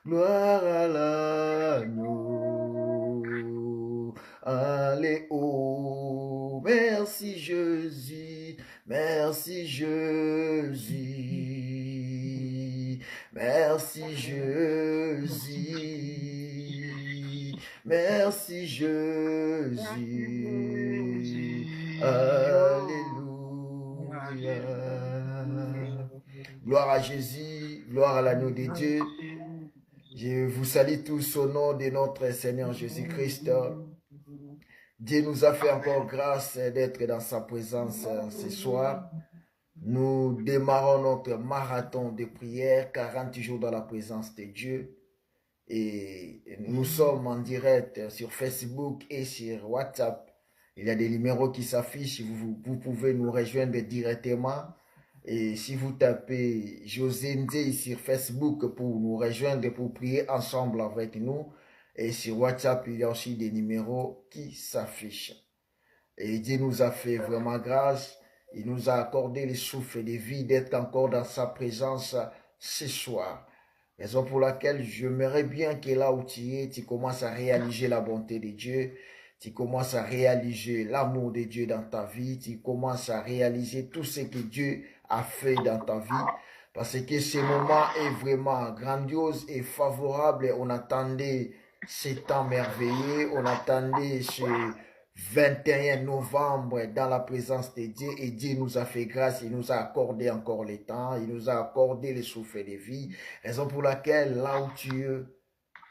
gloire à l'agneau. Allez, oh, merci Jésus, merci Jésus, merci Jésus, merci Jésus, alléluia. Gloire à Jésus, gloire à l'agneau de Dieu. Je vous salue tous au nom de notre Seigneur Jésus-Christ. Dieu nous a fait encore grâce d'être dans sa présence ce soir. Nous démarrons notre marathon de prière, 40 jours dans la présence de Dieu. Et nous sommes en direct sur Facebook et sur WhatsApp. Il y a des numéros qui s'affichent, vous pouvez nous rejoindre directement. Et si vous tapez José Ndé sur Facebook pour nous rejoindre, pour prier ensemble avec nous. Et sur WhatsApp, il y a aussi des numéros qui s'affichent. Et Dieu nous a fait vraiment grâce. Il nous a accordé le souffle de vie d'être encore dans sa présence ce soir. Raison pour laquelle j'aimerais bien que là où tu es, tu commences à réaliser la bonté de Dieu. Tu commences à réaliser l'amour de Dieu dans ta vie. Tu commences à réaliser tout ce que Dieu a fait dans ta vie. Parce que ce moment est vraiment grandiose et favorable. On attendait ce temps merveilleux. On attendait ce 21 novembre dans la présence de Dieu. Et Dieu nous a fait grâce. Il nous a accordé encore le temps. Il nous a accordé le souffle de vie. Raison pour laquelle là où tu es,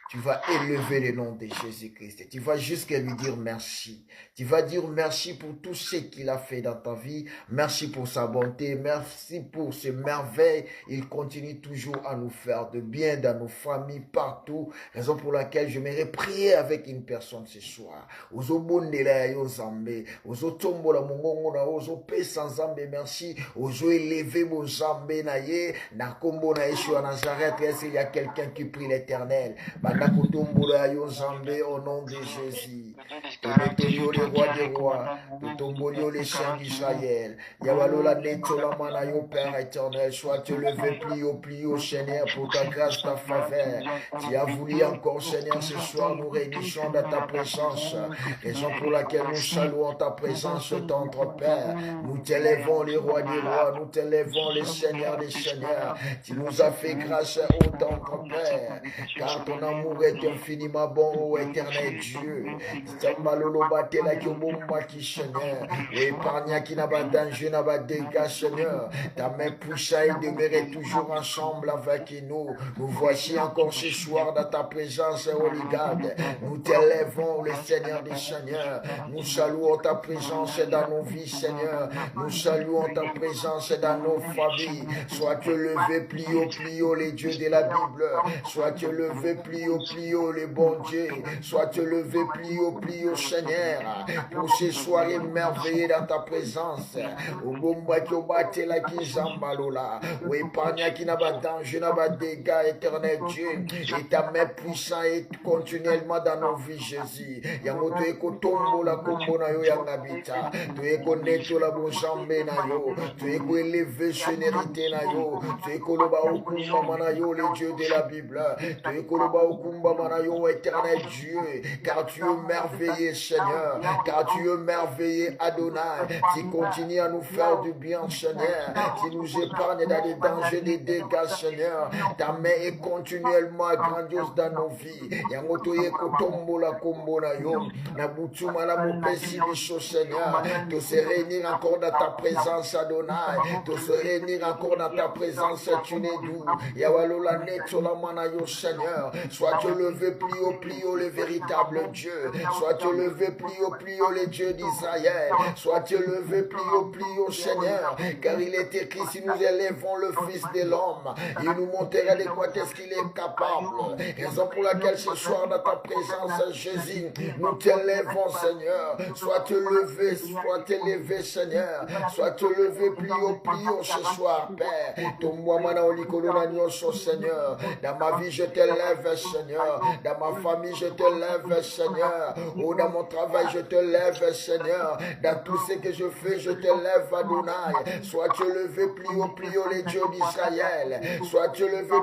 tu vas élever le nom de Jésus-Christ. Tu vas jusqu'à lui dire merci. Tu vas dire merci pour tout ce qu'il a fait dans ta vie. Merci pour sa bonté. Merci pour ses merveilles. Il continue toujours à nous faire de bien dans nos familles, partout. Raison pour laquelle je m'aimerais prier avec une personne ce soir. Ozo bondela yo zambe. Ozo tombola mongongo na ozo pesa zambe merci. Ozo élever mon zambe na ye. Na kombo na Yeshua Nazareth. Est-ce qu'il y a quelqu'un qui prie l'Éternel? Au nom de Jésus. Tonotonio le roi des rois. Totombolio les chiens d'Israël. Yawalola netola manayo Père éternel. Sois-tu levé plus haut, Seigneur, pour ta grâce, ta faveur. Tu as voulu encore, Seigneur, ce soir, nous réunissons dans ta présence. Raison pour laquelle nous saluons ta présence, tendre Père. Nous t'élèvons, les rois des rois. Nous t'élèvons, les seigneurs des seigneurs. Tu nous as fait grâce, ô tendre Père. Car ton amour est infiniment bon, ô éternel Dieu. Seigneur. Épargne qui n'a pas danger, n'a pas dégâts, Seigneur. Ta main puissante est demeurée toujours ensemble avec nous. Nous voici encore ce soir dans ta présence, Holy God. Nous t'élèvons, le Seigneur des Seigneurs. Nous saluons ta présence dans nos vies, Seigneur. Nous saluons ta présence dans nos familles. Sois-tu levé plus haut, les dieux de la Bible. Sois-tu levé plus haut, les bons dieux. Sois-tu levé plus haut, Seigneur. Pour ce soir merveilleux dans ta présence. Au bomba qui obatte la qui zambalola. Au épargne qui n'a pas danger, n'a pas dégâts, éternel Dieu. Et ta main puissante est continuellement dans nos vies, Jésus. Yamoto eko tombo la kombo na yo yangabita. Tu eko neto la bon jambe na yo. Tu eko élevé générité na yo. Tu eko loba okumba mana yo, les dieux de la Bible. Tu eko loba okumba mana yo, éternel Dieu. Car tu es merveilleux, Seigneur. Car tu es merveilleux, Adonai. Tu continues à nous faire du bien, Seigneur. Tu nous épargnes dans les dangers, des dégâts, Seigneur. Ta main est continuellement grandiose dans nos vies. Yangoto yeko tombo la kombo na yo. Nabutuma la mopesi biso, Seigneur. De se réunir encore dans ta présence, Adonai. De se réunir encore dans ta présence, tu n'es doux. Yawalola neto la mana yo, Seigneur. Sois-tu levé plus haut, le véritable Dieu. Sois-tu levé plus haut, les dieux d'Israël. Sois-tu levé plus haut, Seigneur. Car il est écrit, si nous élèvons le Fils de l'homme, il nous montrera de quoi est-ce qu'il est capable. Raison pour laquelle ce soir, dans ta présence, Jésus, nous t'élèvons, Seigneur. Sois-tu levé, Seigneur. Sois-tu levé plus haut ce soir, Père. Ton moi, mana olikolo na nyonso, Seigneur. Dans ma vie, je te lève, Seigneur. Dans ma famille, je te lève, Seigneur. Oh, dans mon travail, je te lève, Seigneur. Dans tout ce que je fais, je te lève, Adonai. Sois-tu levé plus haut les dieux d'Israël. Sois-tu levé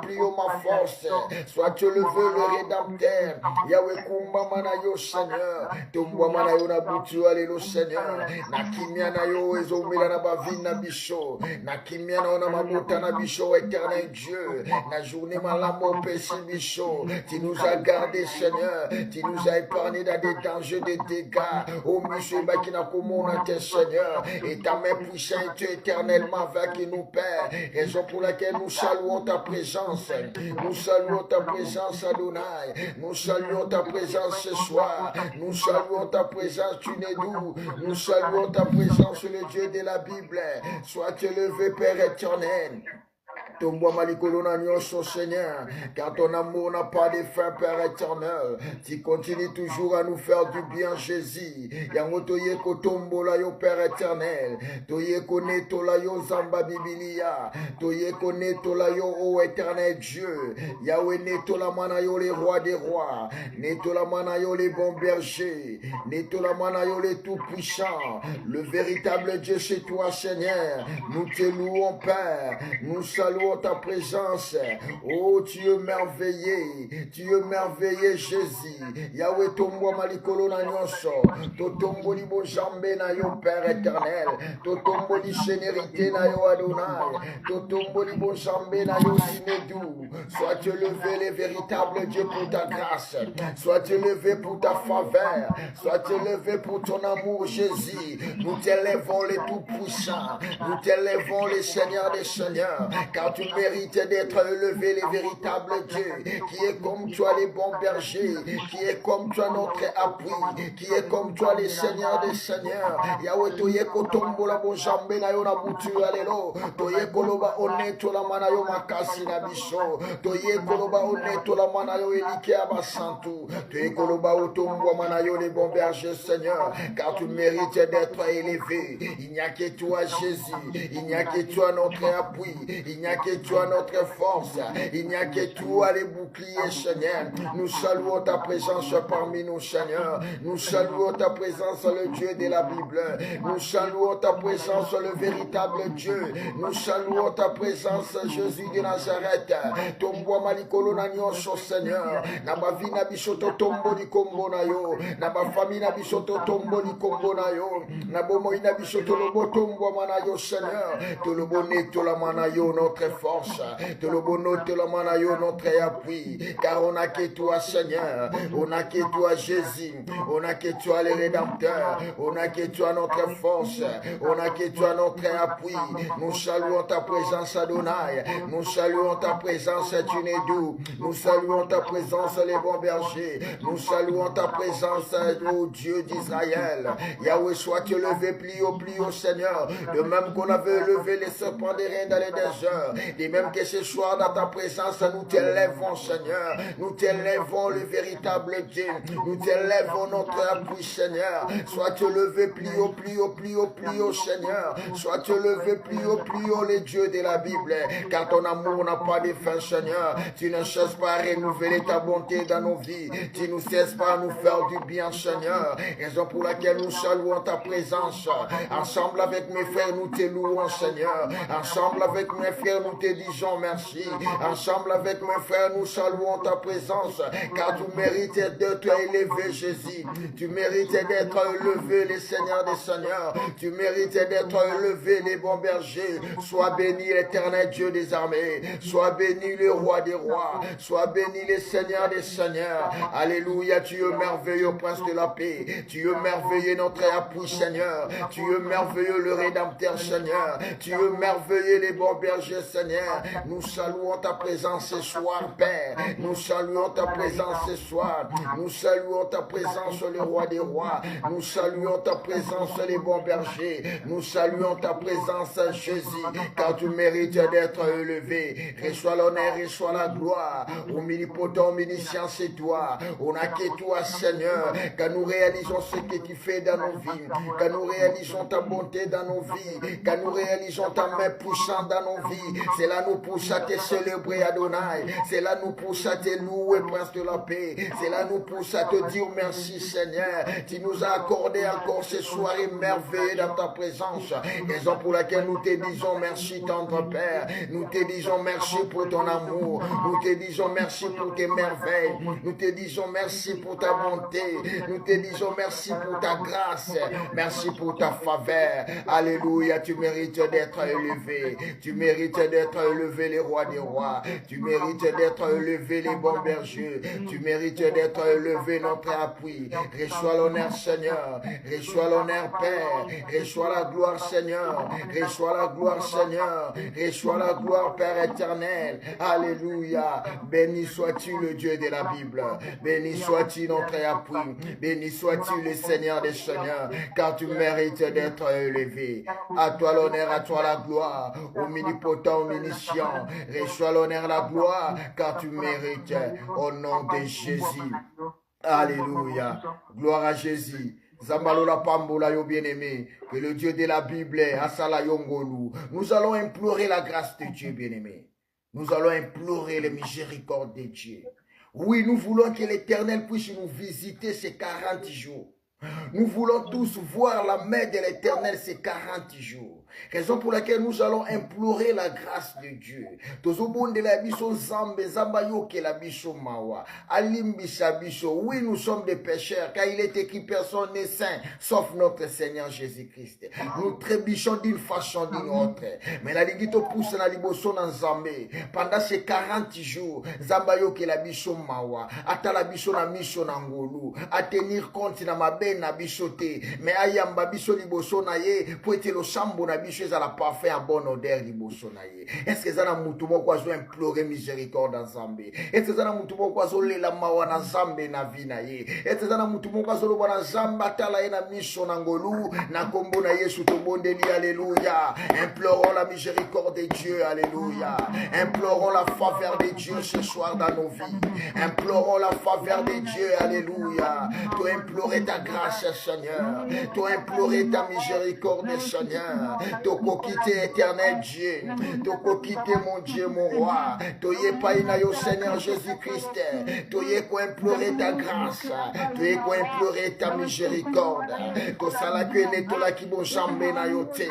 plus haut ma force. Sois-tu levé le Rédempteur. Yahweh kumba manayo, Seigneur. Tumbwa manayo na butu alelo, Seigneur. Na kimia na yo ezomela na bavine na bicho. Na kimia na mamuta na bicho, éternel Dieu. Na journée malamo péché bicho. Tu nous as gardés, Seigneur. Tu nous as épargnés dans des dangers, des dégâts. Oh, monsieur Bakina Komona, Seigneur. Et ta main puissante éternellement avec nous, Père. Raison pour laquelle nous saluons ta présence. Nous saluons ta présence, Adonai. Nous saluons ta présence ce soir. Nous saluons ta présence, tu n'es doux. Nous saluons ta présence, le Dieu de la Bible. Sois-tu levé, Père éternel. Ton bois malikolona nyonso, Seigneur, car ton amour n'a pas de fin, Père éternel. Tu continues toujours à nous faire du bien, Jésus. Yango toye kotombo la yo, Père éternel. Toye koneto la yo, Zamba Bibilia. Toye koneto la yo, ô éternel Dieu. Yahweh neto la manayo, les rois des rois. Neto la manayo, les bons bergers. Neto la manayo, les tout-puissants. Le véritable Dieu, c'est toi, Seigneur. Nous te louons, Père. Nous saluons ta présence. Oh, tu es merveilleux. Tu es merveilleux, Jésus. Yahweh tombo malikolo na nyonso. Totombo li bonjambe na yo, Père éternel. Totombo li sénérité na yo, Adonai. Totombo li bonjambe na yo, Sinedou. Sois-tu levé, le véritable Dieu, pour ta grâce. Sois-tu levé pour ta faveur. Sois-tu levé pour ton amour, Jésus. Nous t'élèvons les tout-puissants. Nous t'élèvons les seigneurs des seigneurs. Car tu mérites d'être élevé, les véritables dieux, qui est comme toi les bons bergers, qui est comme toi notre appui, qui est comme toi les seigneurs des seigneurs. Yahweh toye kotombo la bonjambe na yo na butu alelo, toye koloba oneto la mana yo makasi na biso, toye koloba oneto la mana yo elike abasantu, toye koloba otombo mana yo les bons bergers, Seigneur, car tu mérites d'être élevé. Il n'y a que toi, Jésus, il n'y a que toi notre appui, il n'y a que toi notre force, il n'y a que toi les boucliers, Seigneur. Nous saluons ta présence parmi nous, Seigneur. Nous saluons ta présence, le Dieu de la Bible. Nous saluons ta présence, le véritable Dieu. Nous saluons ta présence, Jésus de Nazareth. Tombo malikolo na nyonso, Seigneur. Na ma vie na bisoto tombo di kombo na yo. Na ma famille na bisoto tombo di kombo na yo. Na bomo ina bisoto lobo tombo mana yo, Seigneur. To lobo neto la mana yo, notre force, te le bonheur, te le manayo, notre appui, car on n'a que toi, Seigneur, on n'a que toi, Jésus, on n'a que toi, le Rédempteur, on n'a que toi, notre force, on n'a que toi, notre appui. Nous saluons ta présence, Adonai, nous saluons ta présence, tu n'es doux, nous saluons ta présence, les bons bergers, nous saluons ta présence, ô Dieu d'Israël. Yahweh, sois-tu levé plus haut, Seigneur, de même qu'on avait levé les serpents des reins dans les déserts, et même que ce soir dans ta présence, nous t'élèvons, Seigneur, nous t'élèvons le véritable Dieu, nous t'élèvons notre appui, Seigneur. Sois-tu levé plus haut, Seigneur. Sois-tu levé plus haut, les dieux de la Bible, car ton amour n'a pas de fin, Seigneur. Tu ne cesses pas à renouveler ta bonté dans nos vies, tu ne cesses pas à nous faire du bien, Seigneur. Raison pour laquelle nous saluons ta présence. Ensemble avec mes frères, nous te louons, Seigneur. Ensemble avec mes frères, nous te disons merci. Ensemble avec mes frères, nous saluons ta présence, car tu mérites d'être élevé, Jésus. Tu mérites d'être élevé, les seigneurs des seigneurs. Tu mérites d'être élevé, les bons bergers. Sois béni l'éternel Dieu des armées. Sois béni le roi des rois. Sois béni les seigneurs des seigneurs. Alléluia, tu es merveilleux, prince de la paix. Tu es merveilleux, notre appui, Seigneur. Tu es merveilleux, le Rédempteur, Seigneur. Tu es merveilleux, les bons bergers, Seigneur. Nous saluons ta présence ce soir, Père. Nous saluons ta présence ce soir. Nous saluons ta présence, le roi des rois. Nous saluons ta présence, les bons bergers. Nous saluons ta présence, Jésus, car tu mérites d'être élevé. Reçois l'honneur, reçois la gloire. Omnipotent, omniscient, c'est toi. On n'a que toi, Seigneur, quand nous réalisons ce que tu fais dans nos vies, quand nous réalisons ta bonté dans nos vies, quand nous réalisons ta main puissante dans nos vies. C'est là nous pour te célébrer Adonai. C'est là nous pour te louer, Prince de la paix. C'est là nous pour te dire merci Seigneur. Tu nous as accordé encore ces soirées merveilleuses dans ta présence. Raison pour laquelle nous te disons merci tendre Père. Nous te disons merci pour ton amour. Nous te disons merci pour tes merveilles. Nous te disons merci pour ta bonté. Nous te disons merci pour ta grâce. Merci pour ta faveur. Alléluia, tu mérites d'être élevé. Tu mérites d'être élevé, les rois des rois. Tu mérites d'être élevé, les bons bergers. Tu mérites d'être élevé, notre appui. Reçois l'honneur, Seigneur. Reçois l'honneur, Père. Reçois la gloire, Seigneur. Reçois la gloire, Seigneur. Reçois la gloire, Père éternel. Alléluia. Béni sois-tu le Dieu de la Bible. Béni sois-tu notre appui. Béni sois-tu le Seigneur des Seigneurs. Car tu mérites d'être élevé. À toi l'honneur, à toi la gloire. Omnipotent, omniscient. Reçois l'honneur, la gloire. Car tu mérites. Au nom de Jésus. Alléluia. Gloire à Jésus. Zambalola Pambola yo bien-aimé, que le Dieu de la Bible est Asala Yongolu. Nous allons implorer la grâce de Dieu, bien-aimé. Nous allons implorer les miséricordes de Dieu. Oui, nous voulons que l'Éternel puisse nous visiter ces 40 jours. Nous voulons tous voir la main de l'Éternel ces 40 jours. Raison pour laquelle nous allons implorer la grâce de Dieu. Oui, nous sommes des pécheurs, car il est écrit personne n'est saint, sauf notre Seigneur Jésus-Christ. Nous trébuchons d'une façon d'une autre. Mais la ligito pousse na liboso na Nzambe. Pendant ces 40 jours, Zambayo ke la biso mawa, ata la biso na miso na ngolu, à tenir compte na mabe na bisote, mais ayamba biso liboso na ye, pour être le chambo na biso à la parfait à bonne odeur liboso na ye. Est-ce que ça na mutu moko azo implorer miséricorde en Zambé? Est-ce que ça na mutu moko azo lela mawa na Zambé na vie na ye? Est-ce que ça na mutu moko azo loba na Zamba tala ye na miso na ngolu na kombo na Yesu to bondeli? Alléluia. Implorons la miséricorde de Dieu. Alléluia. Implorons la faveur de Dieu ce soir dans nos vies. Implorons la faveur de Dieu. Alléluia. Tu implorer ta grâce, Seigneur. Tu implorer ta miséricorde, Seigneur. Tu quitter éternel Dieu. Tu quitter mon Dieu, mon roi. Tu y pas yo Seigneur Jésus-Christ. Tu y implorer ta grâce. Tu y implorer ta miséricorde. Tu sala que ne to la ki bon chambe na yote.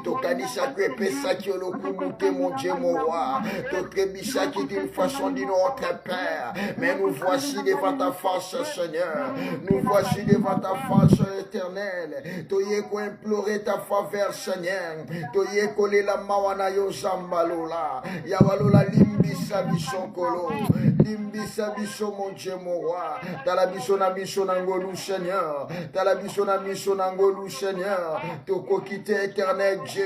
Tu kanisa que pesa ki lo kumute mon Dieu, mon roi. Tu trébicha qui d'une façon d'une autre Père. Mais nous voici devant ta face, Seigneur. Nous voici devant ta face éternelle. Tu y implorer ta faveur, Seigneur. Tu y coller la mawana yo zambalola. Yawalola limbisa bisonkolo. Limbisa biso mon Dieu, mon roi. Talabiso na biso nangolu, Seigneur. Talabiso na biso nangolu, Seigneur. Tu quitter éternel Dieu.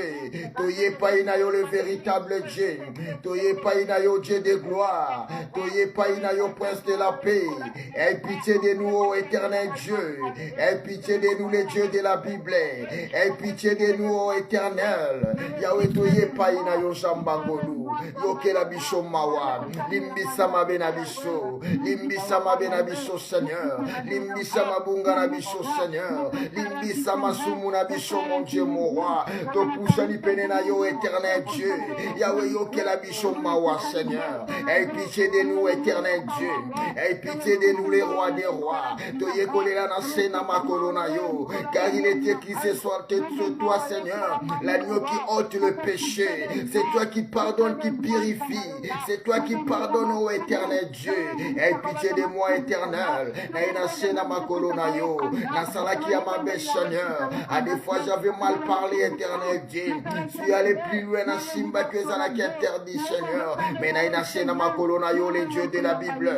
Tu y pas yo le véritable Dieu. Tu y pas yo Dieu de gloire. Tu y pas yo prince de la paix. Aie pitié de nous, ô éternel Dieu. Aie pitié de nous, les dieux de la Bible. Aie pitié de nous, ô éternel. Yahweh, tu y pas yo jambangolu. Yo ke la biso mawa. Limbisa ma benabiso. Limbisa ma benabiso, Seigneur. Limbisa ma bunga na biso, Seigneur. Limbisa ma sumu na biso, mon Dieu, mon roi. To poussa li pene na yo, éternel Dieu. Yahweh, yo ke la biso mawa, Seigneur. Aie pitié de nous, éternel Dieu. Aie pitié de nous, les rois des rois. To ye kole la na sena ma corona yo. Car il est écrit ce soir, c'est toi, Seigneur, l'agneau qui ôte le péché. C'est toi qui pardonne, qui purifie. C'est toi qui pardonne, ô éternel Dieu. Aie pitié de moi, éternel. Na sena ma corona yo. Na salaki à ma belle, Seigneur. À des fois, j'avais mal parlé, éternel Dieu. Je suis allé plus loin, na simba que ça qui interdit, Seigneur. Mais na sena ma corona yo, les dieux de la Bible.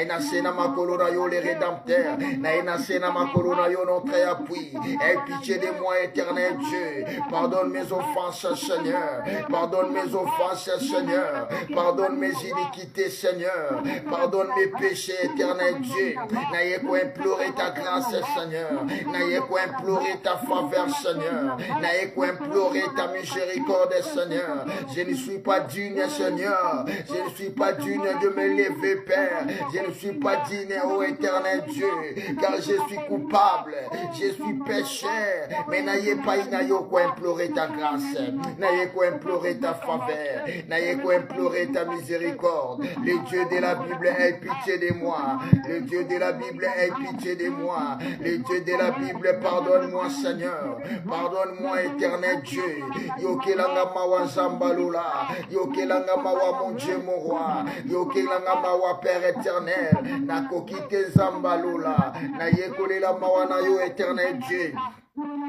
Na sena ma corona yo, les rédempteurs. Na sena ma corona yo, notre appui. Aie pitié de moi, éternel Dieu. Pardonne mes offenses, Seigneur. Pardonne mes offenses, Seigneur. Pardonne mes iniquités, Seigneur. Pardonne Pardonne mes péchés, éternel Dieu. N'ayez qu'à implorer ta grâce, Seigneur. N'ayez qu'à implorer ta faveur, Seigneur. N'ayez qu'à implorer ta miséricorde, Seigneur. Je ne suis pas digne, Seigneur. Je ne suis pas digne de me lever, Père. Je ne suis pas digne, ô éternel Dieu, car je suis coupable. Je suis pécheur. Mais n'ayez pas qu'à implorer ta grâce. N'ayez qu'à implorer ta faveur. N'ayez qu'à implorer ta miséricorde. Le Dieu de la Bible, aie pitié de moi. Le Dieu de la Bible, aie pitié de moi. Le Dieu de la Bible, pardonne-moi, Seigneur. Pardonne-moi, éternel Dieu. Yokelanga mawa zambalula. Yokelanga mawa mon Dieu, mon roi. Yokelanga mawa Père éternel. Nakokite zambalula. Na yekolela mawa na yo, éternel Dieu.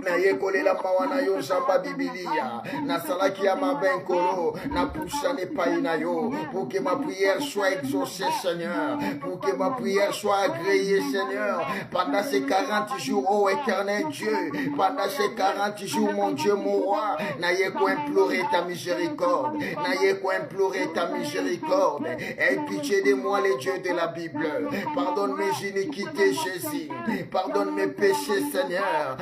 Na yekole la mawana yo jamba bibilia na salaki ya mabenkolo na poussa ne païna yo pour que ma prière soit exaucée, Seigneur, pour que ma prière soit agréée, Seigneur, pendant ces 40 jours, ô éternel Dieu, pendant ces 40 jours, mon Dieu, mon roi. Na yeko implorer ta miséricorde, na yeko implorer ta miséricorde. Aie pitié de moi, les dieux de la Bible. Pardonne mes iniquités, Jésus. Pardonne mes péchés, Seigneur.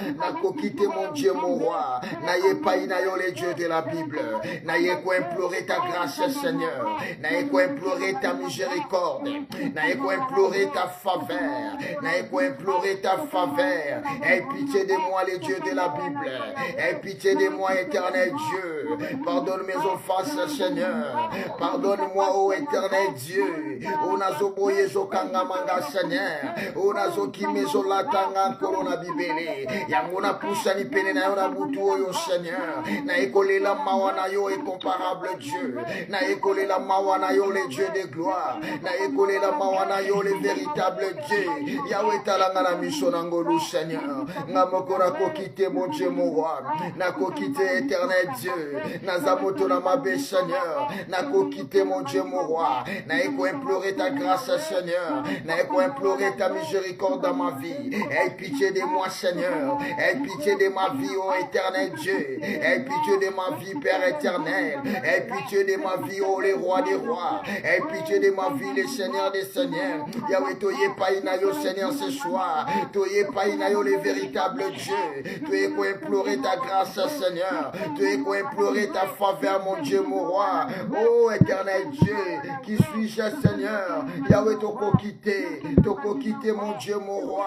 Quitter mon Dieu, mon roi. N'ayez pas inayo les dieux de la Bible. N'ayez qu'à implorer ta grâce, Seigneur. N'ayez qu'à implorer ta miséricorde. N'ayez qu'à implorer ta faveur. N'ayez qu'à implorer ta faveur. Aie pitié de moi, les dieux de la Bible. Aie pitié de moi, éternel Dieu. Pardonne mes offenses, Seigneur. Pardonne-moi, ô éternel Dieu. O nazoboye zokanga manga, Seigneur. O nazokime zolatanga corona bibele. Yamona poussa ni pene na yo na butu oyo, Seigneur. Na ekole la mawa na yo incomparable Dieu. Na ekole la mawa na yo les dieux de gloire. Na ekole la mawa na yo les véritables dieux. Yahweh talanga na miso na ngolu, Seigneur. Na moko na kokite mon Dieu, mon roi. Na kokite éternel Dieu. Na zamoto na mabe, Seigneur. Na kokite mon Dieu, mon roi. Na eko implorer ta grâce, Seigneur. Na eko implorer ta miséricorde dans ma vie. Aie pitié de moi, Seigneur. Aie pitié de ma vie, ô éternel Dieu. Aie pitié de ma vie, Père éternel. Aie pitié de ma vie, ô les rois des rois. Aie pitié de ma vie, les seigneurs des seigneurs. Yahweh, toye païnayo, Seigneur, ce soir. Toye païnayo, les véritables dieux. Toye quoi implorer ta grâce, Seigneur. Toye quoi implorer ta faveur, mon Dieu, mon roi. Ô éternel Dieu, qui suis-je, Seigneur? Yahweh, toko quitter, mon Dieu, mon roi.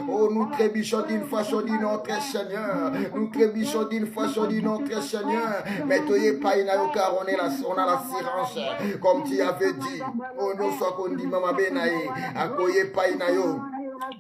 Oh, nous trébuchons d'une façon d'une autre, Seigneur. Nous trébuchons d'une façon d'une autre, Seigneur. Mais toye païnayo, car on a l'assurance, comme tu avais dit. Oh, nous sommes qu'on dit, Mama Benaï, à koye païnayo.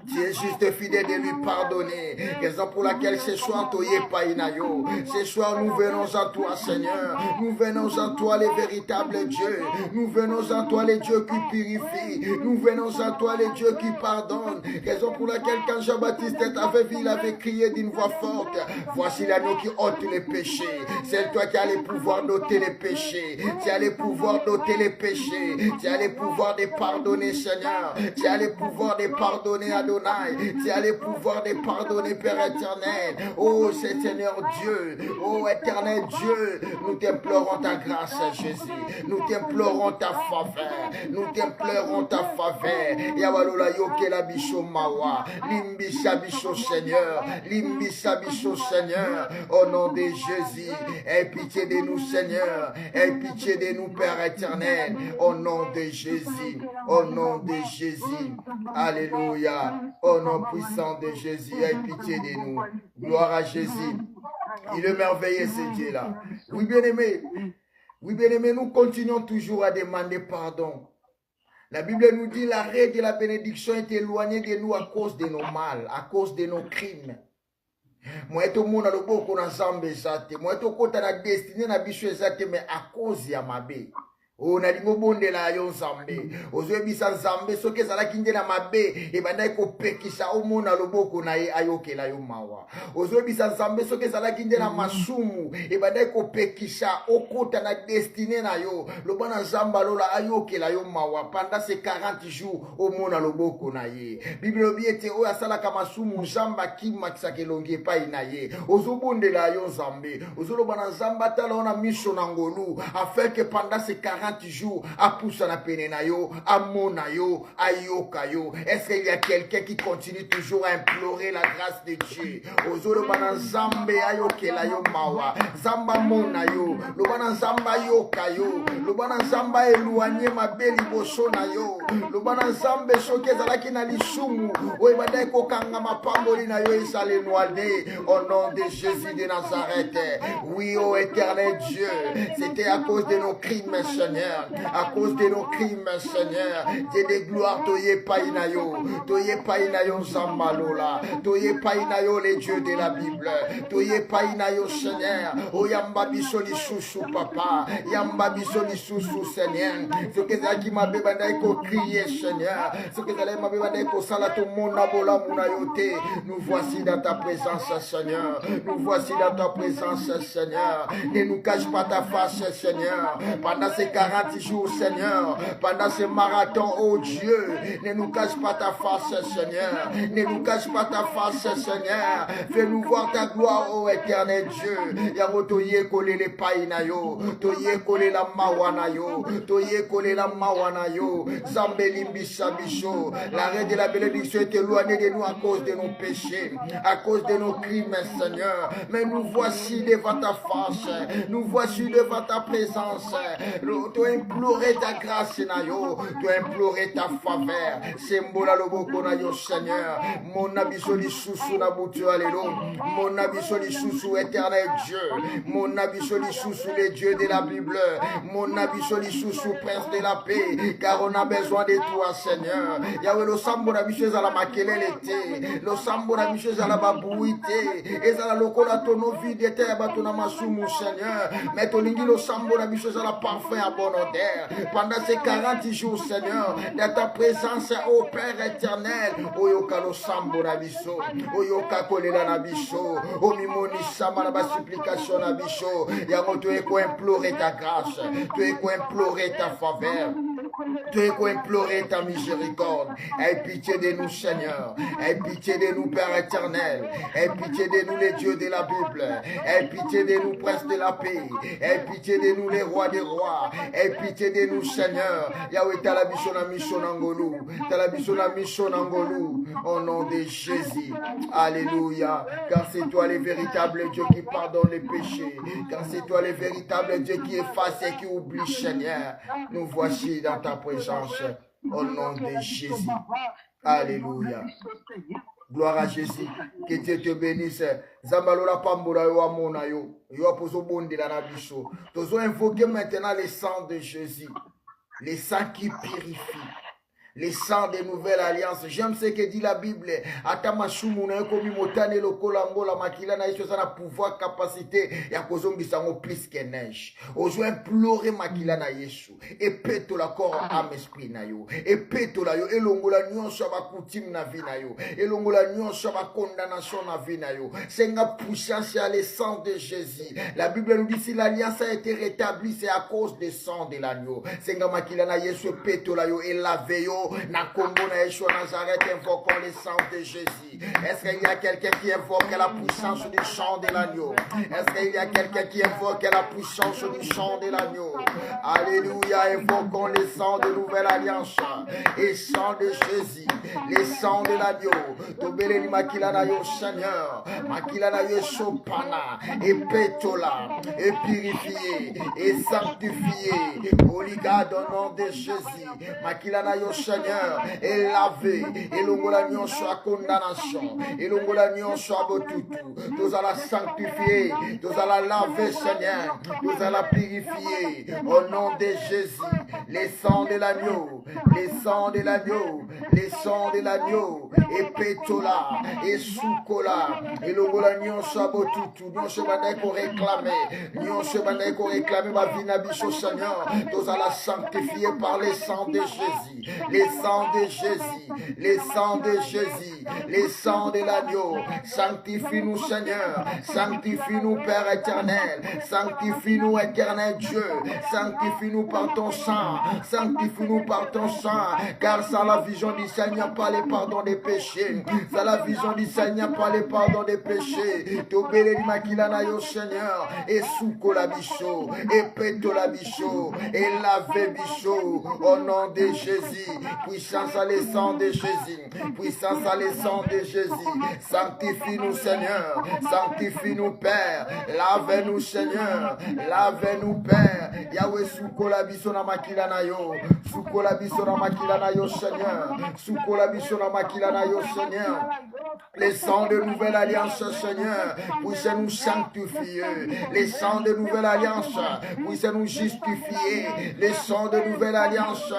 Tu es juste fidèle de lui pardonner. Raison pour laquelle ce soir, toye païnayo. Ce soir, nous venons à toi, Seigneur. Nous venons à toi, les véritables dieux. Nous venons à toi, les dieux qui purifient. Nous venons à toi, les dieux qui pardonnent. Raison pour laquelle, quand Jean-Baptiste avait vu, il avait crié d'une voix forte. Voici l'agneau qui ôte les péchés. C'est toi qui as le pouvoir d'ôter les péchés. Tu as le pouvoir d'ôter les péchés. Tu as le pouvoir de pardonner, Seigneur. Tu as le pouvoir de pardonner, Adonai. Tu as le pouvoir de pardonner, Père éternel. Oh, c'est Seigneur Dieu. Oh, éternel Dieu. Nous t'implorons ta grâce, Jésus. Nous t'implorons ta faveur. Nous t'implorons ta faveur. Yawalola yoke la bicho mawa. Limbisa bicho, Seigneur. Limbisa bicho, Seigneur. Au nom de Jésus. Aie pitié de nous, Seigneur. Aie pitié de nous, Père éternel. Au nom de Jésus. Au nom de Jésus. Alléluia. Au nom puissant de Jésus, aie pitié de nous. Gloire à Jésus. Il est merveilleux, ce Dieu-là. Oui, bien-aimés. Oui, bien-aimés, nous continuons toujours à demander pardon. La Bible nous dit l'arrêt de la bénédiction est éloigné de nous à cause de nos mal, à cause de nos crimes. Moi, tout le monde a le beau qu'on a zambé zate. Moi, tout le monde a la destinée na bicho zate, mais à cause ya mabe. Oh, na lingo bonde la yo nzambe. Ozwe bisa nzambe soke zala kinde na mabe e banda ko pekisa omona loboko na ye ayoke la yo mawa. Ozwe bisa nzambe soke zala kinde na masumu e banda ko pekisa okota na destiné na yo. Lobana nzamba lola ayoke la yo mawa pendant ces 40 jours omona loboko na ye. Bible biete o asala ka masumu nzamba kima kisake longi pa ina ye. Ozo bonde la yo nzambe. Ozo lobana nzamba tala ona mission na ngolu afin que pendant ces 40 40 jours, à Poussana Penenayo, à Monayo, à Yokayo. Est-ce qu'il y a quelqu'un qui continue toujours à implorer la grâce de Dieu? Ozolo bana Zambe ayokela yo mawa, Zamba Monayo, lo bana Zamba Yokayo, lo bana Zamba eluanye mabeli bosona yo, lo bana Zambe shokeza lakina lisumu, oibadai kokanga mapamboli na yo isale noade, au nom de Jésus de Nazareth. Oui, ô éternel Dieu, c'était à cause de nos crimes, Seigneur, à cause de nos crimes, Seigneur, Dieu de gloire, toye painayo Zambalola, toye painayo les dieux de la Bible, toye painayo Seigneur, o yamba bisoli chouchou papa, yamba bisoli chouchou Seigneur, ce que ça qui m'a bébandé ko crier Seigneur, ce que ça m'a bébandé ko salato monabola munayote, nous voici dans ta présence Seigneur, nous voici dans ta présence Seigneur, ne nous cache pas ta face Seigneur, pendant ces 40 jours Seigneur, pendant ce marathon oh Dieu, ne nous cache pas ta face Seigneur, ne nous cache pas ta face Seigneur, fais-nous voir ta gloire oh éternel Dieu, yamo toye kole le painayo, toye kole la mawanayo, toye kole la mawanayo, zambelimbi sabicho, l'arrêt de la bénédiction est éloigné de nous à cause de nos péchés, à cause de nos crimes Seigneur, mais nous voici devant ta face, nous voici devant ta présence, tu as imploré ta grâce nayo, tu as imploré ta faveur, Sembola loboko na yo Seigneur, mon abisoli chouchou na boutu alelo, mon abisoli chouchou éternel Dieu, mon abisoli chouchou les dieux de la Bible, mon abisoli chouchou prince de la paix, car on a besoin de toi Seigneur, Yahweh lo sambo na bicheuse à la makelelete, lo sambo na bicheuse à la babouite, et ça la lokola tono vide et batona masumu Seigneur, mais ton lingi lo sambo na bicheuse à la parfum à bon odeur, pendant ces 40 jours Seigneur, dans ta présence ô Père éternel, oyoka lo sambo na biso, oyoka kolela na biso, o mimoni sama na ba supplication na biso, yango tu es ko implorer ta grâce, tu es ko implorer ta faveur. Tu es pour implorer ta miséricorde. Aie pitié de nous, Seigneur. Aie pitié de nous, Père éternel. Aie pitié de nous, les dieux de la Bible. Aie pitié de nous, princes de la paix. Aie pitié de nous, les rois des rois. Aie pitié de nous, Seigneur. Yahweh, t'as la mission Angolou. T'as la mission Angolou. Au nom de Jésus. Alléluia. Car c'est toi le véritable Dieu qui pardonne les péchés. Car c'est toi le véritable Dieu qui efface et qui oublie, Seigneur. Nous voici dans ta présence au nom de Jésus. Alléluia. Gloire à Jésus. Que Dieu te bénisse. Zambalola pambola yo amona yo. Yo aposo bonde la nabiso. Tozo invoquer maintenant le sang de Jésus. Le sang qui purifie. Les sangs des nouvelles alliances. J'aime ce que dit la Bible. Atamashumu na komi motane lokolambo la makila na yesu sana pouvoir capacité ya kozongisa ngo plus que neige. Ozo implorer makila na yesu. Et peto la corps âme esprit na yo. Et peto la yo elongola nyonso ba coutume na vie na yo. Elongola nyonso ba condamnation na vie na yo. Senga puissance à le sang de Jésus. La Bible nous dit si l'alliance a été rétablie c'est à cause du sang de l'agneau. Senga makila na yesu peto la yo et lavé yo. Na Congo na Yeshua Nazareth, invoquons le sang de Jésus. Est-ce qu'il y a quelqu'un qui invoque la puissance du sang de l'agneau? Est-ce qu'il y a quelqu'un qui invoque la puissance du sang de l'agneau? Alléluia, invoquons le sang de nouvelle alliance. Et sang de Jésus, le sang de l'agneau. Tobeleni makila na yo Seigneur, makila na yo sopana, et pétola, et purifié, et sanctifié. Oligade au nom de Jésus, makila na yo Seigneur, et lavé, et l'ongola nyonso à condamnation, et l'ongola nyonso à botutu, nous allons sanctifier, nous allons laver Seigneur, nous allons purifier, au nom de Jésus, les sangs de l'agneau, les sangs de l'agneau, les sangs de l'agneau, et pétola, et soukola, et l'ongola nyonso à botutu, nyonso bandai qu'on réclamer, nyonso bandai qu'on réclamer ma vie na biso Seigneur, nous allons sanctifier par les sangs de Jésus, les sangs de Jésus, les sangs de Jésus, les sangs de l'agneau. Sanctifie-nous, Seigneur, sanctifie-nous, Père éternel, sanctifie-nous, éternel Dieu, sanctifie-nous par ton sang, sanctifie-nous par ton sang, car sans la vision du Seigneur, pas les pardons des péchés, sans la vision du Seigneur, pas les pardons des péchés. Tobele di makilana yo, Seigneur, et souko la bichot, et péto la bichot, et lave bichot, au nom de Jésus, puissance à les sang de Jésus, puissance à les sang de Jésus, sanctifie-nous, Seigneur, sanctifie-nous, Père, lave-nous, Seigneur, lave-nous, Père, Yahweh souko la bichot na makilana yo, souko la bichot na makilana yo, Seigneur, souko la bichot na makilana yo, Seigneur. Les sangs de nouvelle alliance, Seigneur, puissent nous sanctifier. Les sangs de nouvelle alliance, puissent nous justifier. Les sangs de nouvelle alliance,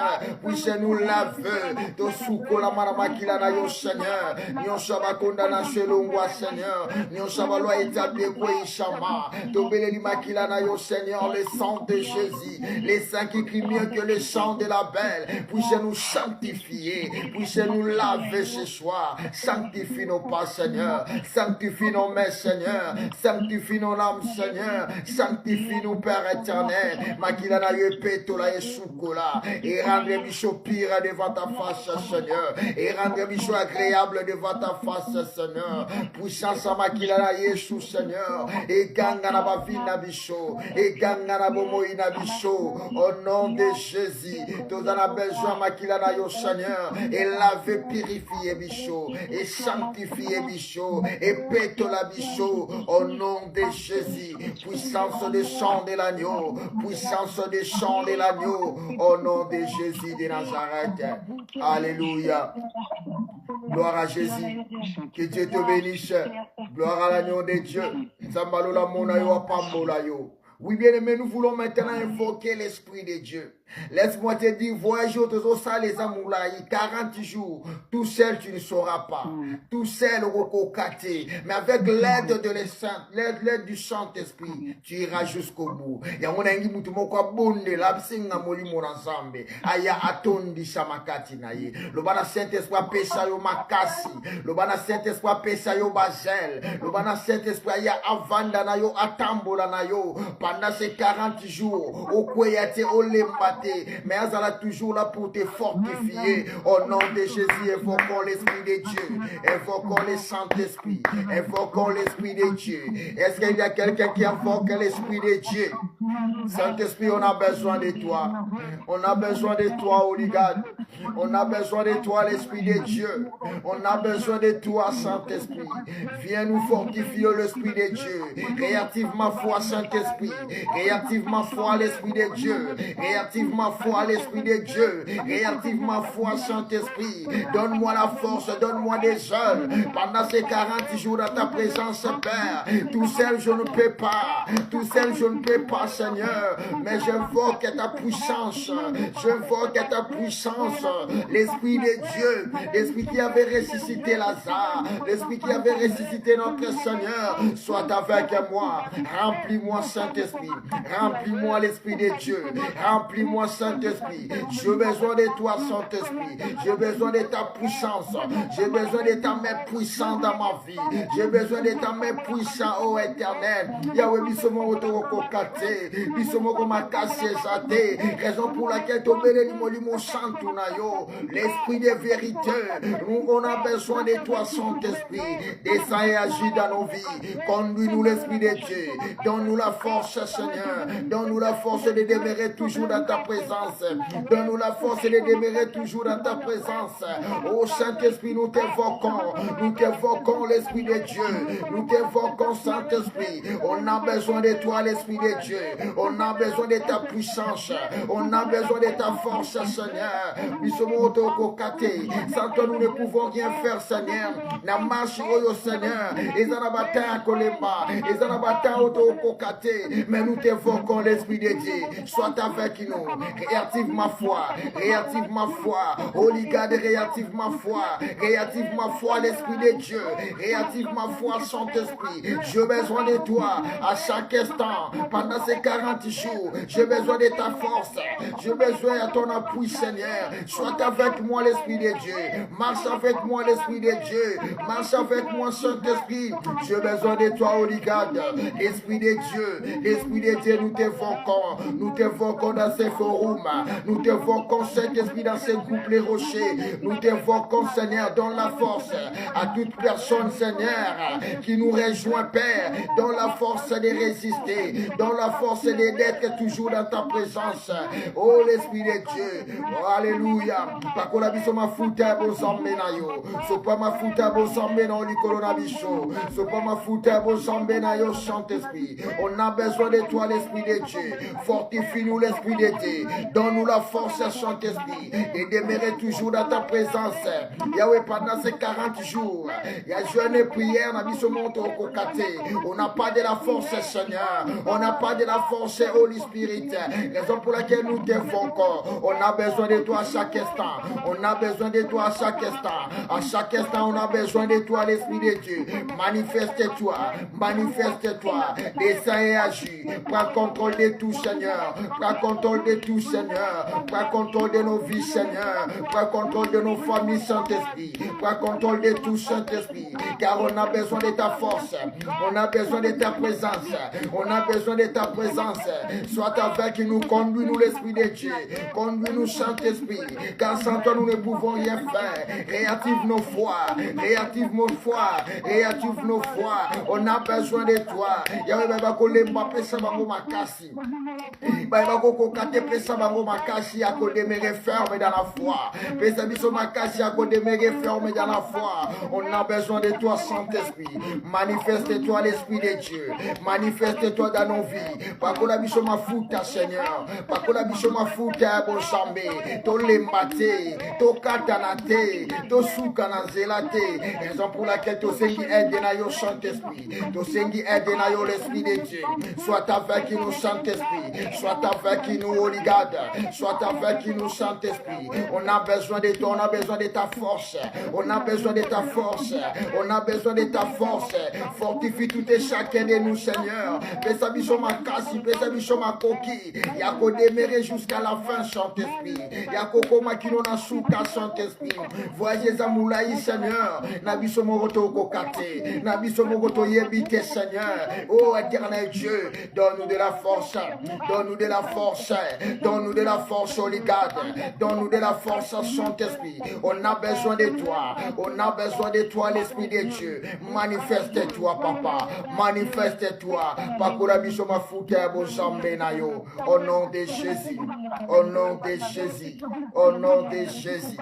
puissent nous laver. To souko la maramakila na yo, Seigneur. Nyon shaba condamnation longwa, Seigneur. Nyon shaba loi établi kwa ishama. To bele li makila na yo, Seigneur. Les sangs de Jésus, les sangs qui crient mieux que les sangs de la belle, puissent nous sanctifier, puissent nous laver ce soir. Sanctifie nos pas, Seigneur. Sanctifie nos mains, Seigneur. Sanctifie nos âmes, Seigneur. Sanctifie-nous, Père éternel. Makilana yepeto la eshukola. Et rendre bichot pire devant ta face, Seigneur. Et rendre bichot agréable devant ta face, Seigneur. Puissance à makilana yeshu, Seigneur. Et gangana bavina bichot. Et gangana bomoina bichot. Au nom de Jésus. Tous en a besoin, makilana yo, Seigneur. Et laver, purifier bichot. Et sanctifier bichot, et pète la bichot, au nom de Jésus, puissance de sang de l'agneau, puissance de sang de l'agneau, au nom de Jésus de Nazareth. Alléluia. Gloire à Jésus. Que Dieu te bénisse. Gloire à l'agneau de Dieu. Zambalola monayo apambolayo. Oui, bien aimé, nous voulons maintenant invoquer l'Esprit de Dieu. Laisse-moi te dire, voyage aux ça les amoulaï, 40 jours, tout seul tu ne sauras pas, tout seul au kate, mais avec l'aide de l'aide du Saint-Esprit, tu iras jusqu'au bout. Ya mona ngi mutu moko bonde labsinga molimo na Nzambe, aya atondi shamakati na ye. Le bana Saint-Esprit pesa yo makasi, le bana Saint-Esprit pesa yo bazel, le bana Saint-Esprit ya avanda na yo atambola na yo pendant ces 40 jours, au kweyate au lemba. Mais elle est toujours là pour te fortifier. Au nom de Jésus, invoquons l'Esprit de Dieu. Invoquons le Saint-Esprit. Invoquons l'Esprit de Dieu. Est-ce qu'il y a quelqu'un qui invoque l'Esprit de Dieu? Saint-Esprit, on a besoin de toi. On a besoin de toi, Holy God. On a besoin de toi, l'Esprit de Dieu. On a besoin de toi, Saint-Esprit. Viens nous fortifier, l'Esprit de Dieu. Réactive ma foi, Saint-Esprit. Réactive ma foi, l'Esprit de Dieu. Réactive ma foi, l'Esprit de Dieu. Réactive ma foi, Saint-Esprit. Donne-moi la force, donne-moi des jeunes. Pendant ces 40 jours dans ta présence, Père. Tout seul, je ne peux pas. Tout seul, je ne peux pas, Seigneur. Mais j'invoque ta puissance. J'invoque ta puissance. L'Esprit de Dieu. L'Esprit qui avait ressuscité Lazare. L'Esprit qui avait ressuscité notre Seigneur. Sois avec moi. Remplis-moi, Saint-Esprit. Remplis-moi, l'Esprit de Dieu. Remplis-moi, Saint-Esprit. J'ai besoin de toi, Saint-Esprit. J'ai besoin de ta puissance. J'ai besoin de ta main puissante dans ma vie. J'ai besoin de ta main puissante, ô éternel. Yahweh, bisomo otokokate. Bisomo komakase zate. Raison pour laquelle tu obéis mon chantou na yo. L'Esprit de vérité. Nous, on a besoin de toi, Saint-Esprit. Descends et agis dans nos vies. Conduis-nous, l'Esprit de Dieu. Donne-nous la force, Seigneur. Donne-nous la force de demeurer toujours dans ta présence. Donne-nous la force de demeurer toujours dans ta présence. Ô Saint-Esprit, nous t'invoquons. Nous t'invoquons, l'Esprit de Dieu. Nous t'invoquons, Saint-Esprit. On a besoin de toi, l'Esprit de Dieu. On a besoin de ta puissance. On a besoin de ta force, Seigneur. Sans toi, nous ne pouvons rien faire, Seigneur. Na marche, oh Seigneur. Ils en abattent à Kolemba. Ils en abattent à Otokokate. Mais nous t'invoquons, l'Esprit de Dieu. Sois avec nous. réactive ma foi, réactive ma foi, Holy God, réactive ma foi, réactive ma foi, l'Esprit de Dieu, réactive ma foi, Saint-Esprit, j'ai besoin de toi à chaque instant, pendant ces 40 jours, j'ai besoin de ta force, j'ai besoin de ton appui, Seigneur, sois avec moi, l'Esprit de Dieu, marche avec moi, l'Esprit de Dieu, marche avec moi, Saint-Esprit, j'ai besoin de toi, Holy God, l'Esprit de Dieu, nous t'évoquons dans ces forums, nous t'évoquons, Saint-Esprit, dans ces groupes les rochers, nous t'évoquons, Seigneur, dans la force, à toute personne, Seigneur, qui nous rejoint, Père, dans la force de résister, dans la force d'être toujours dans ta présence, oh l'Esprit de Dieu, oh, alléluia, parce que la biso ma futa bozambe na yo, so pas ma futa bozambe na likolo na biso, so pas ma futa bozambe na yo, Saint-Esprit, on a besoin de toi, l'Esprit de Dieu, fortifie-nous, l'Esprit de Dieu, donne-nous la force, Saint-Esprit, et demeurer toujours dans ta présence, Yahweh, pendant ces 40 jours, il y a jeûne et prière, na biso monte au kokate, on n'a pas de la force, Seigneur, on n'a pas de la force, Holy Spirit, raison pour laquelle nous t'invoquons, on a besoin de toi à chaque instant, on a besoin de toi à chaque instant, on a besoin de toi, l'Esprit de Dieu, manifeste-toi, descends et agis, prends contrôle de tout, Seigneur, prends contrôle de tout, Seigneur, prends contrôle de nos vies, Seigneur, prends contrôle de nos familles, Saint-Esprit, prends contrôle de tout, Saint-Esprit, car on a besoin de ta force, on a besoin de ta présence, on a besoin de ta présence, sois avec nous, conduis-nous, l'Esprit de Dieu, conduis-nous, Saint-Esprit, car sans toi nous ne pouvons rien faire, réactive nos foi, réactive nos foi, réactive nos foi, on a besoin de toi, Yahweh, ferme dans la foi, dans la foi, on a besoin de toi, Saint-Esprit, manifeste-toi, l'Esprit de Dieu, manifeste-toi dans nos vies, pakola biso mafuta, Seigneur, pakola biso mafuta bosambe, to lembate, to katanate, to sukananzelate, raison pour laquelle to sengi aide na yo, Saint-Esprit, to sengi aide na yo, l'Esprit de Dieu, soit avec nous, Saint-Esprit, soit avec nous, Holy God, soit avec nous, Saint-Esprit, on a besoin de toi, on a besoin de ta force, on a besoin de ta force, on a besoin de ta force, fortifie tout et chacun de nous, Seigneur, pesa biso makasi, pesa biso makoki, yako demeurer jusqu'à la fin, Saint-Esprit, yako koma kino na suka, Saint-Esprit, voyez Zamoulaï, Seigneur, na biso moroto kokate, na biso moroto yebite, Seigneur, oh éternel Dieu, donne-nous de la force, donne-nous de la force, donne-nous de la force, Holy God, donne-nous de la force, Saint-Esprit, on a besoin de toi, on a besoin de toi, l'Esprit de Dieu, manifeste-toi, Papa, manifeste-toi, Pakura biso mafuta bozambe na yo, au nom de Jésus, au nom de Jésus, au nom de Jésus,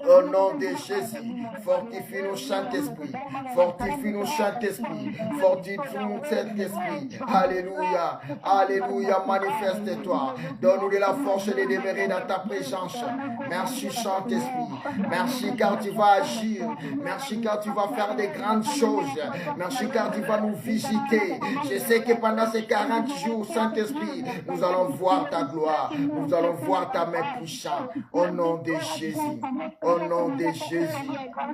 au nom de Jésus, fortifie-nous, Saint-Esprit, fortifie-nous, Saint-Esprit, fortifie-nous, Saint-Esprit, alléluia, alléluia, manifeste-toi, donne-nous de la force de demeurer dans ta présence, merci Saint-Esprit, merci car tu vas agir, merci car tu vas faire des grandes choses, merci car tu vas nous visiter, je sais que pendant ces 40 jours, Saint-Esprit, nous allons voir ta gloire, nous allons voir ta main puissante, au nom de Jésus, au nom de Jésus,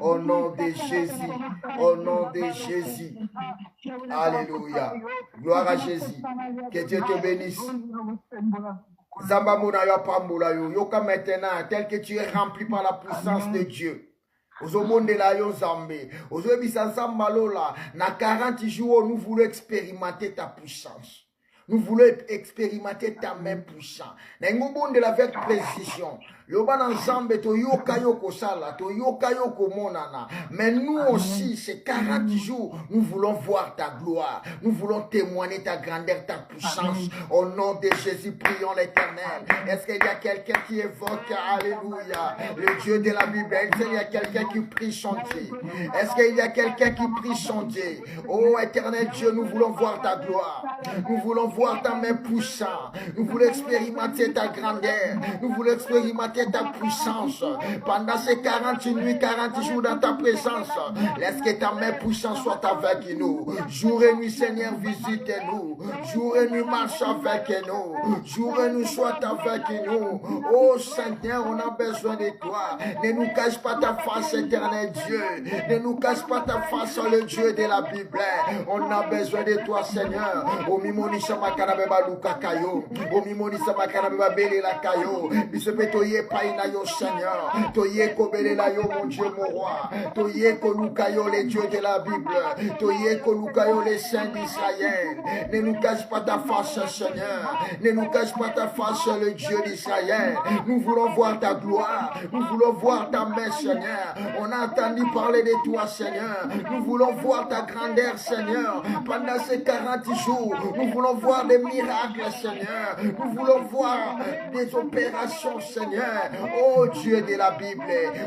au nom de Jésus, au nom de Jésus, alléluia, gloire à Jésus, que Dieu te bénisse. Zamba mona yo pambola yo, yoka maintenant, tel que tu es rempli par la puissance de Dieu. Ozomonde la yo zambe, ozobisa nzamba lola, na 40 jours, nous voulons expérimenter ta puissance. Nous voulons expérimenter ta main puissante. N'engobonde avec précision. Yoba nzambe to yoka yoko sala, to yoka yoko monana. Mais nous aussi, ces 40 jours, nous voulons voir ta gloire. Nous voulons témoigner ta grandeur, ta puissance. Au nom de Jésus, prions l'Éternel. Est-ce qu'il y a quelqu'un qui évoque, alléluia, le Dieu de la Bible? Est-ce qu'il y a quelqu'un qui prie son Dieu? Est-ce qu'il y a quelqu'un qui prie son Dieu? Oh éternel Dieu, nous voulons voir ta gloire. Nous voulons voir ta main puissante. Nous voulons expérimenter ta grandeur. Nous voulons expérimenter expérimenter ta puissance. Pendant ces 40 nuits, 40 jours dans ta présence, laisse que ta main puissante soit avec nous. Jour et nuit, Seigneur, visite-nous. Jour et nuit, marche avec nous. Jour et nuit, sois avec nous. Oh Seigneur, on a besoin de toi. Ne nous cache pas ta face, éternel Dieu. Ne nous cache pas ta face, le Dieu de la Bible. On a besoin de toi, Seigneur. Omimoni sama kanabeba luka kayo. Omimoni sama kanabeba bele la kayo. Bisepe toye paina yo, Seigneur. Toye kobele la yo, mon Dieu, mon roi. Toye kolukayo, les dieux de la Bible. Toye kolukayo, les saints d'Israël. Ne nous cache pas ta face, Seigneur. Ne nous cache pas ta face, le Dieu d'Israël. Nous voulons voir ta gloire. Nous voulons voir ta main, Seigneur. On a entendu parler de toi, Seigneur. Nous voulons voir ta grandeur, Seigneur. Pendant ces 40 jours, nous voulons voir des miracles, Seigneur. Nous voulons voir des opérations, Seigneur. Oh Dieu de la Bible.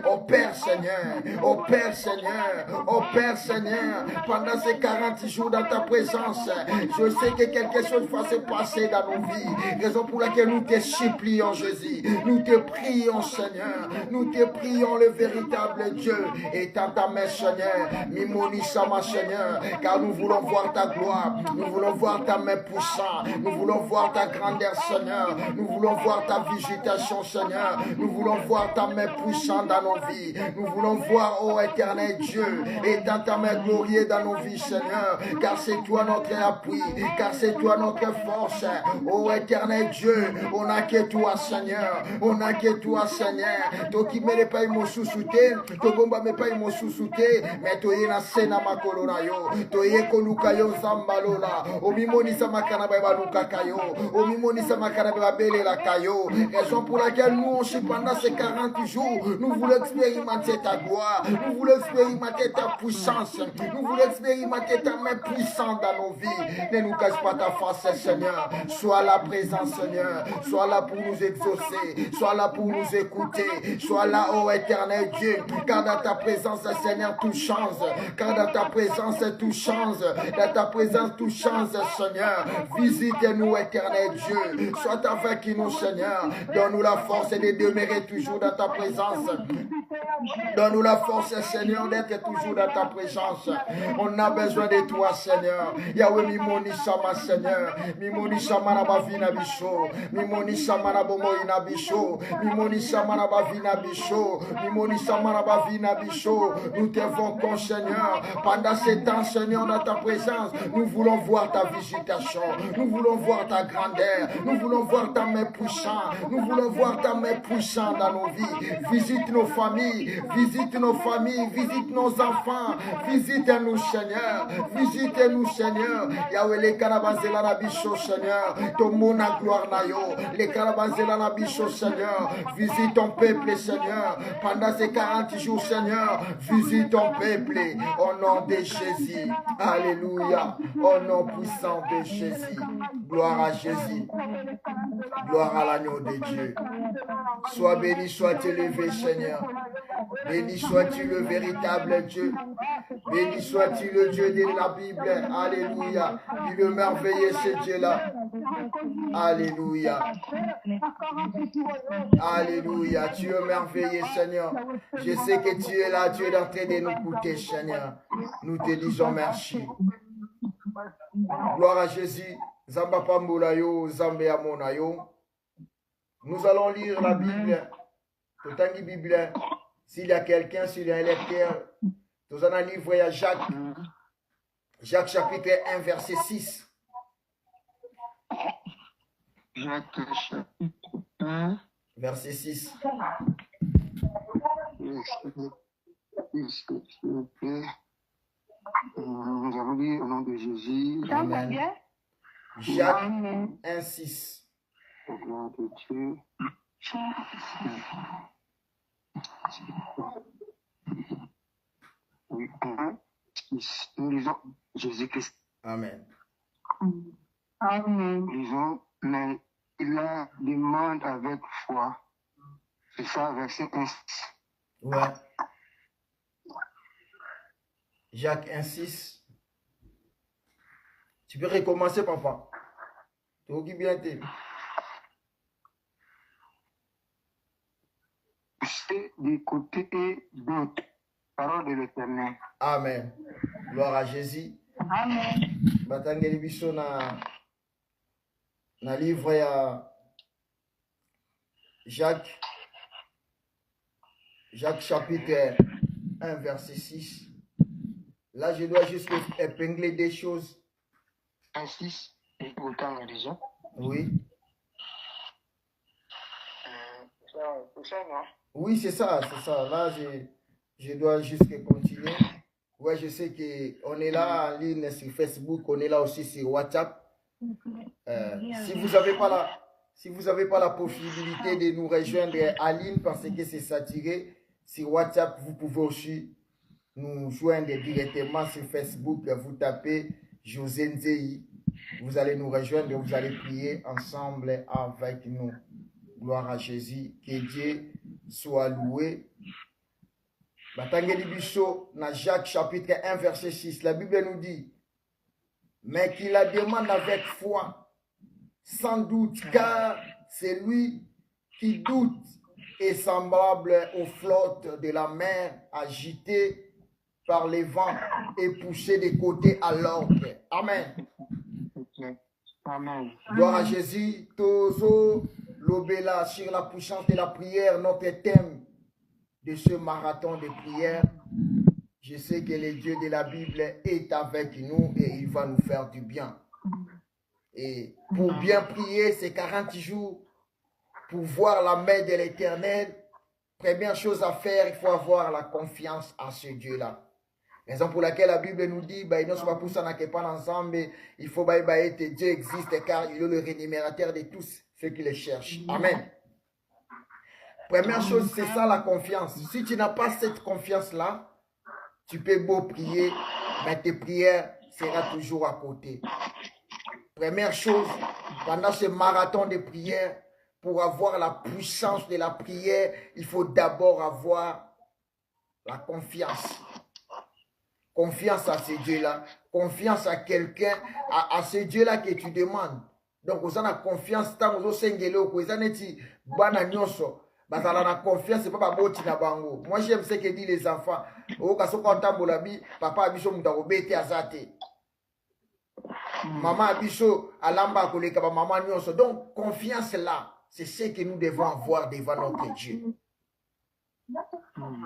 Oh Père, Seigneur. Oh Père, Seigneur. Oh Père, Seigneur. Pendant ces 40 jours dans ta présence, je sais que quelque chose va se passer dans nos vies. Raison pour laquelle nous te supplions, Jésus. Nous te prions, Seigneur. Nous te prions, le véritable Dieu. Et dans ta main, Seigneur. Mimoni sama, Seigneur. Car nous voulons voir ta gloire. Nous voulons voir ta main puissante. Nous voulons voir ta grandeur, Seigneur. Nous voulons voir ta visitation, Seigneur. Nous voulons voir ta main puissante dans nos vies. Nous voulons voir, ô éternel Dieu, et dans ta main glorieuse dans nos vies, Seigneur. Car c'est toi notre appui. Car c'est toi notre force. Ô éternel Dieu, on n'a que toi, Seigneur. On n'a que toi, Seigneur. Toi qui me pas mon sous-souté. Toi bomba me pas mon sous-souté. Mais toi y na sena makolora yo. Toi y koluka yo zambalola. Omimoni sama kanaba baluka kayo. Omimoni sama kanaba bele la kayo. Raison pour laquelle nous, pendant ces 40 jours, nous voulons expérimenter ta gloire. Nous voulons expérimenter ta puissance. Nous voulons expérimenter ta main puissante dans nos vies. Ne nous cache pas ta face, Seigneur. Sois là présent, Seigneur. Sois là pour nous exaucer. Sois là pour nous écouter. Sois là, ô éternel Dieu. Car dans ta présence, Seigneur, tout change. Car dans ta présence, tout change. Dans ta présence, tout change, Seigneur. Visite-nous, éternel Dieu. Sois avec nous, Seigneur. Donne-nous la force de demeurer toujours dans ta présence. Donne-nous la force, Seigneur, d'être toujours dans ta présence. On a besoin de toi, Seigneur. Yahweh, mimoni sama, Seigneur. Mimoni sama na bavina bisho. Mimoni sama na bomo ina bisho. Mimoni sama na bavina bisho. Mimoni sama na bavina bisho. Nous t'invoquons, Seigneur. Pendant ces temps, Seigneur, dans ta présence, nous voulons voir ta visitation. Nous voulons voir ta grandeur. Nous voulons voir ta main puissante. Nous voulons voir ta main puissante dans nos vies. Visite nos familles. Visite nos familles. Visite nos enfants. Visite-nous, Seigneur. Visite-nous, Seigneur. Yahweh, les carabazela na bicho, Seigneur. Ton mon a gloire na yo. Les carabazela na bicho, Seigneur. Visite ton peuple, Seigneur. Pendant ces 40 jours, Seigneur. Visite ton peuple. Au nom de Jésus. Alléluia. Au nom puissant de Jésus. Gloire à Jésus. Gloire à l'agneau de Dieu. Sois béni, sois-tu élevé, Seigneur. Béni sois-tu le véritable Dieu. Béni sois-tu le Dieu de la Bible. Alléluia. Il est merveilleux ce Dieu-là. Alléluia. Alléluia. Tu es merveilleux, Seigneur. Je sais que tu es là. Tu es en train de nous écouter, Seigneur. Nous te disons merci. Gloire à Jésus. Zamba Pambulayo, Zambé Amonayo. Nous allons lire la Bible. Totangi Bible. S'il y a quelqu'un, s'il y a un lecteur, nous allons livrer à Jacques. Jacques chapitre 1, verset 6. Jacques chapitre 1. Verset 6. Nous avons dit au nom de Jésus. Amen. Jacques 1, 6. Au nom de Dieu. Oui, nous lisons Jésus-Christ. Amen. Amen. Lisons, mais il la demande avec foi. C'est ça, verset 1. Ouais. Jacques 1, 6. Tu peux recommencer, papa. Tu as bien été. d'écouter d'autres. Parole de l'Éternel. Amen. Gloire à Jésus. Amen. Batangeli biso na livre ya Jacques chapitre 1 verset 6. Là, je dois juste épingler des choses. 1, 6, et autant déjà. Oui. C'est ça, non? Oui, c'est ça. Là, je dois juste continuer. Ouais, je sais qu'on est là en ligne sur Facebook, on est là aussi sur WhatsApp. Si vous n'avez pas la possibilité de nous rejoindre en ligne parce que c'est saturé, sur WhatsApp, vous pouvez aussi nous joindre directement sur Facebook. Vous tapez José Nzei, vous allez nous rejoindre et vous allez prier ensemble avec nous. Gloire à Jésus, que Dieu soit loué. Batangeli biso na Jacques chapitre 1 verset 6, la Bible nous dit, mais qu'il la demande avec foi, sans doute, car c'est lui qui doute est semblable aux flottes de la mer agitées par les vents et poussées de côté à l'orgue. Amen. Amen. Gloire à Jésus. Tozo Lobela sur la puissance de la prière, notre thème de ce marathon de prière. Je sais que le Dieu de la Bible est avec nous et il va nous faire du bien. Et pour bien prier, c'est 40 jours pour voir la main de l'Éternel. Première chose à faire, il faut avoir la confiance à ce Dieu-là. Raison pour laquelle la Bible nous dit, il ne faut pas pousser ensemble, il faut que Dieu existe car il est le rémunérateur de tous ceux qui le cherchent. Amen. Première chose, c'est ça la confiance. Si tu n'as pas cette confiance-là, tu peux beau prier, mais tes prières seront toujours à côté. Première chose, pendant ce marathon de prière, pour avoir la puissance de la prière, il faut d'abord avoir la confiance. Confiance à ce Dieu-là, confiance à quelqu'un, à ce Dieu-là que tu demandes. Donc, vous avez confiance, tant vous avez la confiance, c'est pas boti na bango. Moi, j'aime ce que disent les enfants. Papa abiso mutaobete azate. Maman abiso alamba koleka ba maman nyonso. Donc, confiance là, c'est ce que nous devons avoir devant notre Dieu.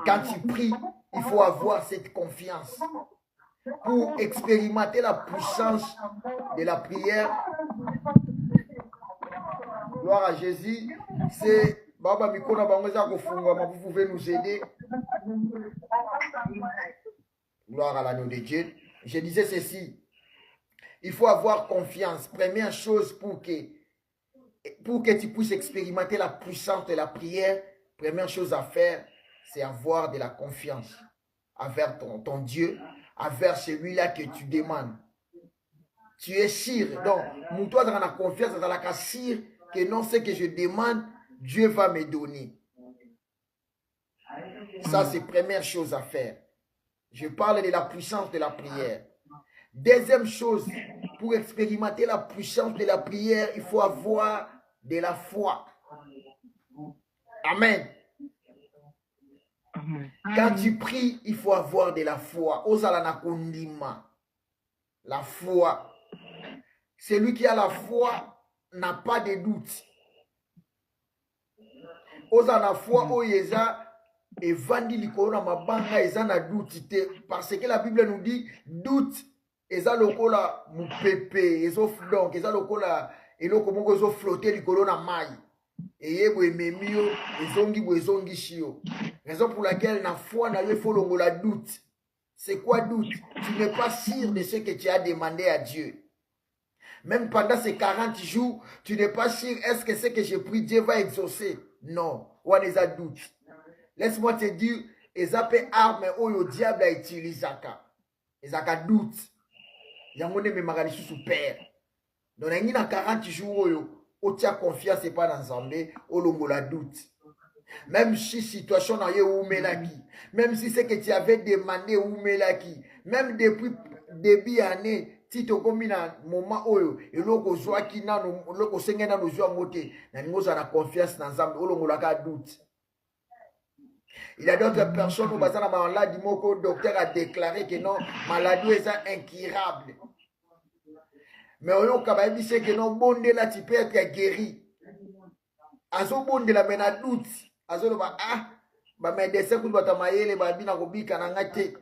Quand tu pries, il faut avoir cette confiance pour expérimenter la puissance de la prière. Gloire à Jésus. C'est Baba Mikona Bangoza Kofungwa, vous pouvez nous aider. Gloire à l'agneau de Dieu. Je disais ceci. Il faut avoir confiance. Première chose pour que tu puisses expérimenter la puissance de la prière, première chose à faire, c'est avoir de la confiance envers ton Dieu, envers celui-là que tu demandes. Tu es sûr. Donc, toi, dans la confiance, dans la sûr que non, ce que je demande, Dieu va me donner. Ça, c'est la première chose à faire. Je parle de la puissance de la prière. Deuxième chose, pour expérimenter la puissance de la prière, il faut avoir de la foi. Amen. Quand tu pries, il faut avoir de la foi. La foi. Celui qui a la foi n'a pas de doute. La foi, et vandi likolo na mabanga eza na doute te parce que la Bible nous dit doute eza lokola mupepe donc eza lokola eloko moko ezo flotter likolo na mai eyebo ememio ezongi bo ezongi shio. Raison pour laquelle na foi na yo faut longola doute. C'est quoi doute? Tu n'es pas sûr de ce que tu as demandé à Dieu. Même pendant ces 40 jours, tu n'es pas sûr est-ce que ce que j'ai prié Dieu va exaucer? Non, on a des doutes. Laisse-moi te dire, ils appellent armes où le diable a utilisé. Ils ont doute. Ils ont des mémoires sous père. Donc, il y a 40 jours où tu as confiance et pas dans l'ensemble, où l'on a doute. Même si situation n'a eu ou melaki, même si c'est que tu avais demandé ou melaki, même depuis début année, si tu as commis un moment où et l'on soit qui n'a l'on s'engage dans nos joies montées, n'a pas confiance dans l'ensemble, où l'on a doute. Il y a d'autres personnes où la maladie, le docteur a déclaré que non, maladie est incurable. Mais on a dit que non, bon là, tu peux être guéri. Azo bon de la mena doute. Azo ba ba médecin pour bata mayele ba bina kobika na ngate.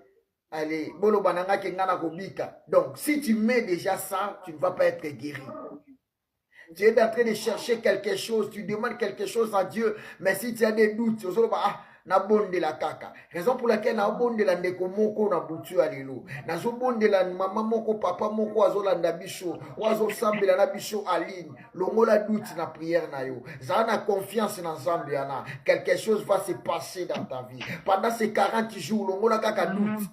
Allez, bolo bananga ke ngana kobika. Donc si tu mets déjà ça, tu ne vas pas être guéri. Tu es en train de chercher quelque chose, tu demandes quelque chose à Dieu, mais si tu as des doutes, tu vas na bonde la kaka. Raison pour laquelle na bonde la ndeko moko na butu alelo. Na zo bonde la maman moko papa moko azolanda biso, oazo sambela na biso aline. Longo la doute na prière na yo. Zana confiance na Zambiana. Quelque chose va se passer dans ta vie. Pendant ces 40 jours, longo la kaka doute.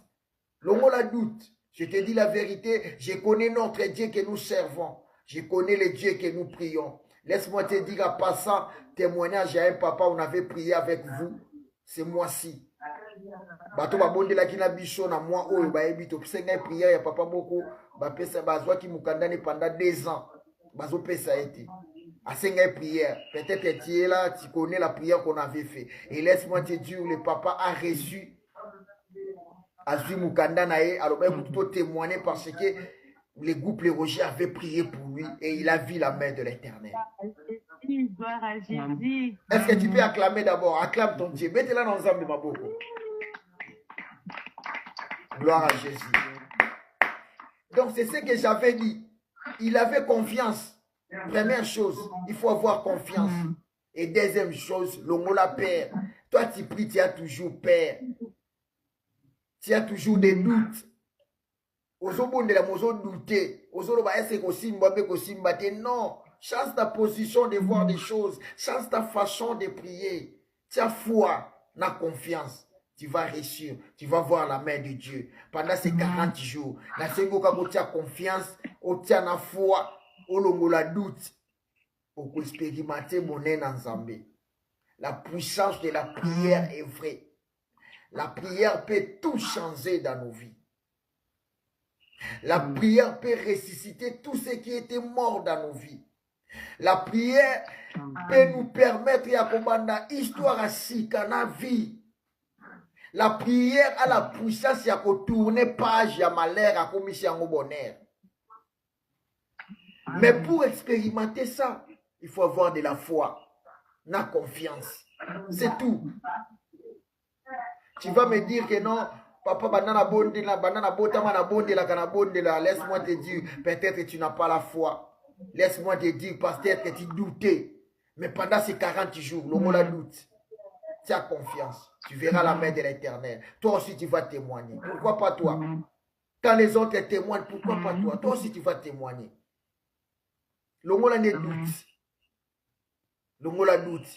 Longo la doute. Je te dis la vérité, je connais notre Dieu que nous servons. Je connais le Dieu que nous prions. Laisse-moi te dire en passant témoignage à un papa, on avait prié avec vous. C'est moi-ci. Bato ba bonde la kina biso na moi oyo ba ebito psenga prière ya papa moko ba pesa bazwa ki mukandane pendant 2 ans. Bazo pesa été. Asenga prière. Peut-être tu es là, tu connais la prière qu'on avait fait. Et laisse-moi te dire, le papa a reçu Azui mukandana e alors ben plutôt témoigner parce que les groupes les Roger avaient prié pour lui et il a vu la main de l'Éternel. Est-ce que tu peux acclamer d'abord? Acclame ton Dieu. Mettez-la dans l'ensemble de ma bouche. Gloire à Jésus. Donc c'est ce que j'avais dit. Il avait confiance. Première chose, il faut avoir confiance. Et deuxième chose, le mot la paix. Toi tu pries, tu as toujours paix. Tu as toujours des doutes. Non. Change ta position de voir des choses. Change ta façon de prier. Tu as foi, na confiance. Tu vas réussir. Tu vas voir la main de Dieu. Pendant ces 40 jours. Na sengoka tu as confiance. Tu as foi. Olongo la doute. Pour expérimenter mon Nzambe. La puissance de la prière est vraie. La prière peut tout changer dans nos vies. La prière peut ressusciter tout ce qui était mort dans nos vies. La prière peut nous permettre de commander histoire à sikana vie. La prière a la puissance de tourner page à malheur à commission au bonheur. Mais pour expérimenter ça, il faut avoir de la foi, la confiance. C'est tout. Tu vas me dire que non, papa, banana bonde la, banana botama na bonde la, kana bonde la, laisse-moi te dire, peut-être que tu n'as pas la foi. Laisse-moi te dire, peut-être que tu doutais. Mais pendant ces 40 jours, le mot la doute. Tu as confiance. Tu verras la main de l'Éternel. Toi aussi, tu vas témoigner. Pourquoi pas toi? Quand les autres témoignent, pourquoi pas toi? Toi aussi, tu vas témoigner. Le mot la doute. Le mot la doute.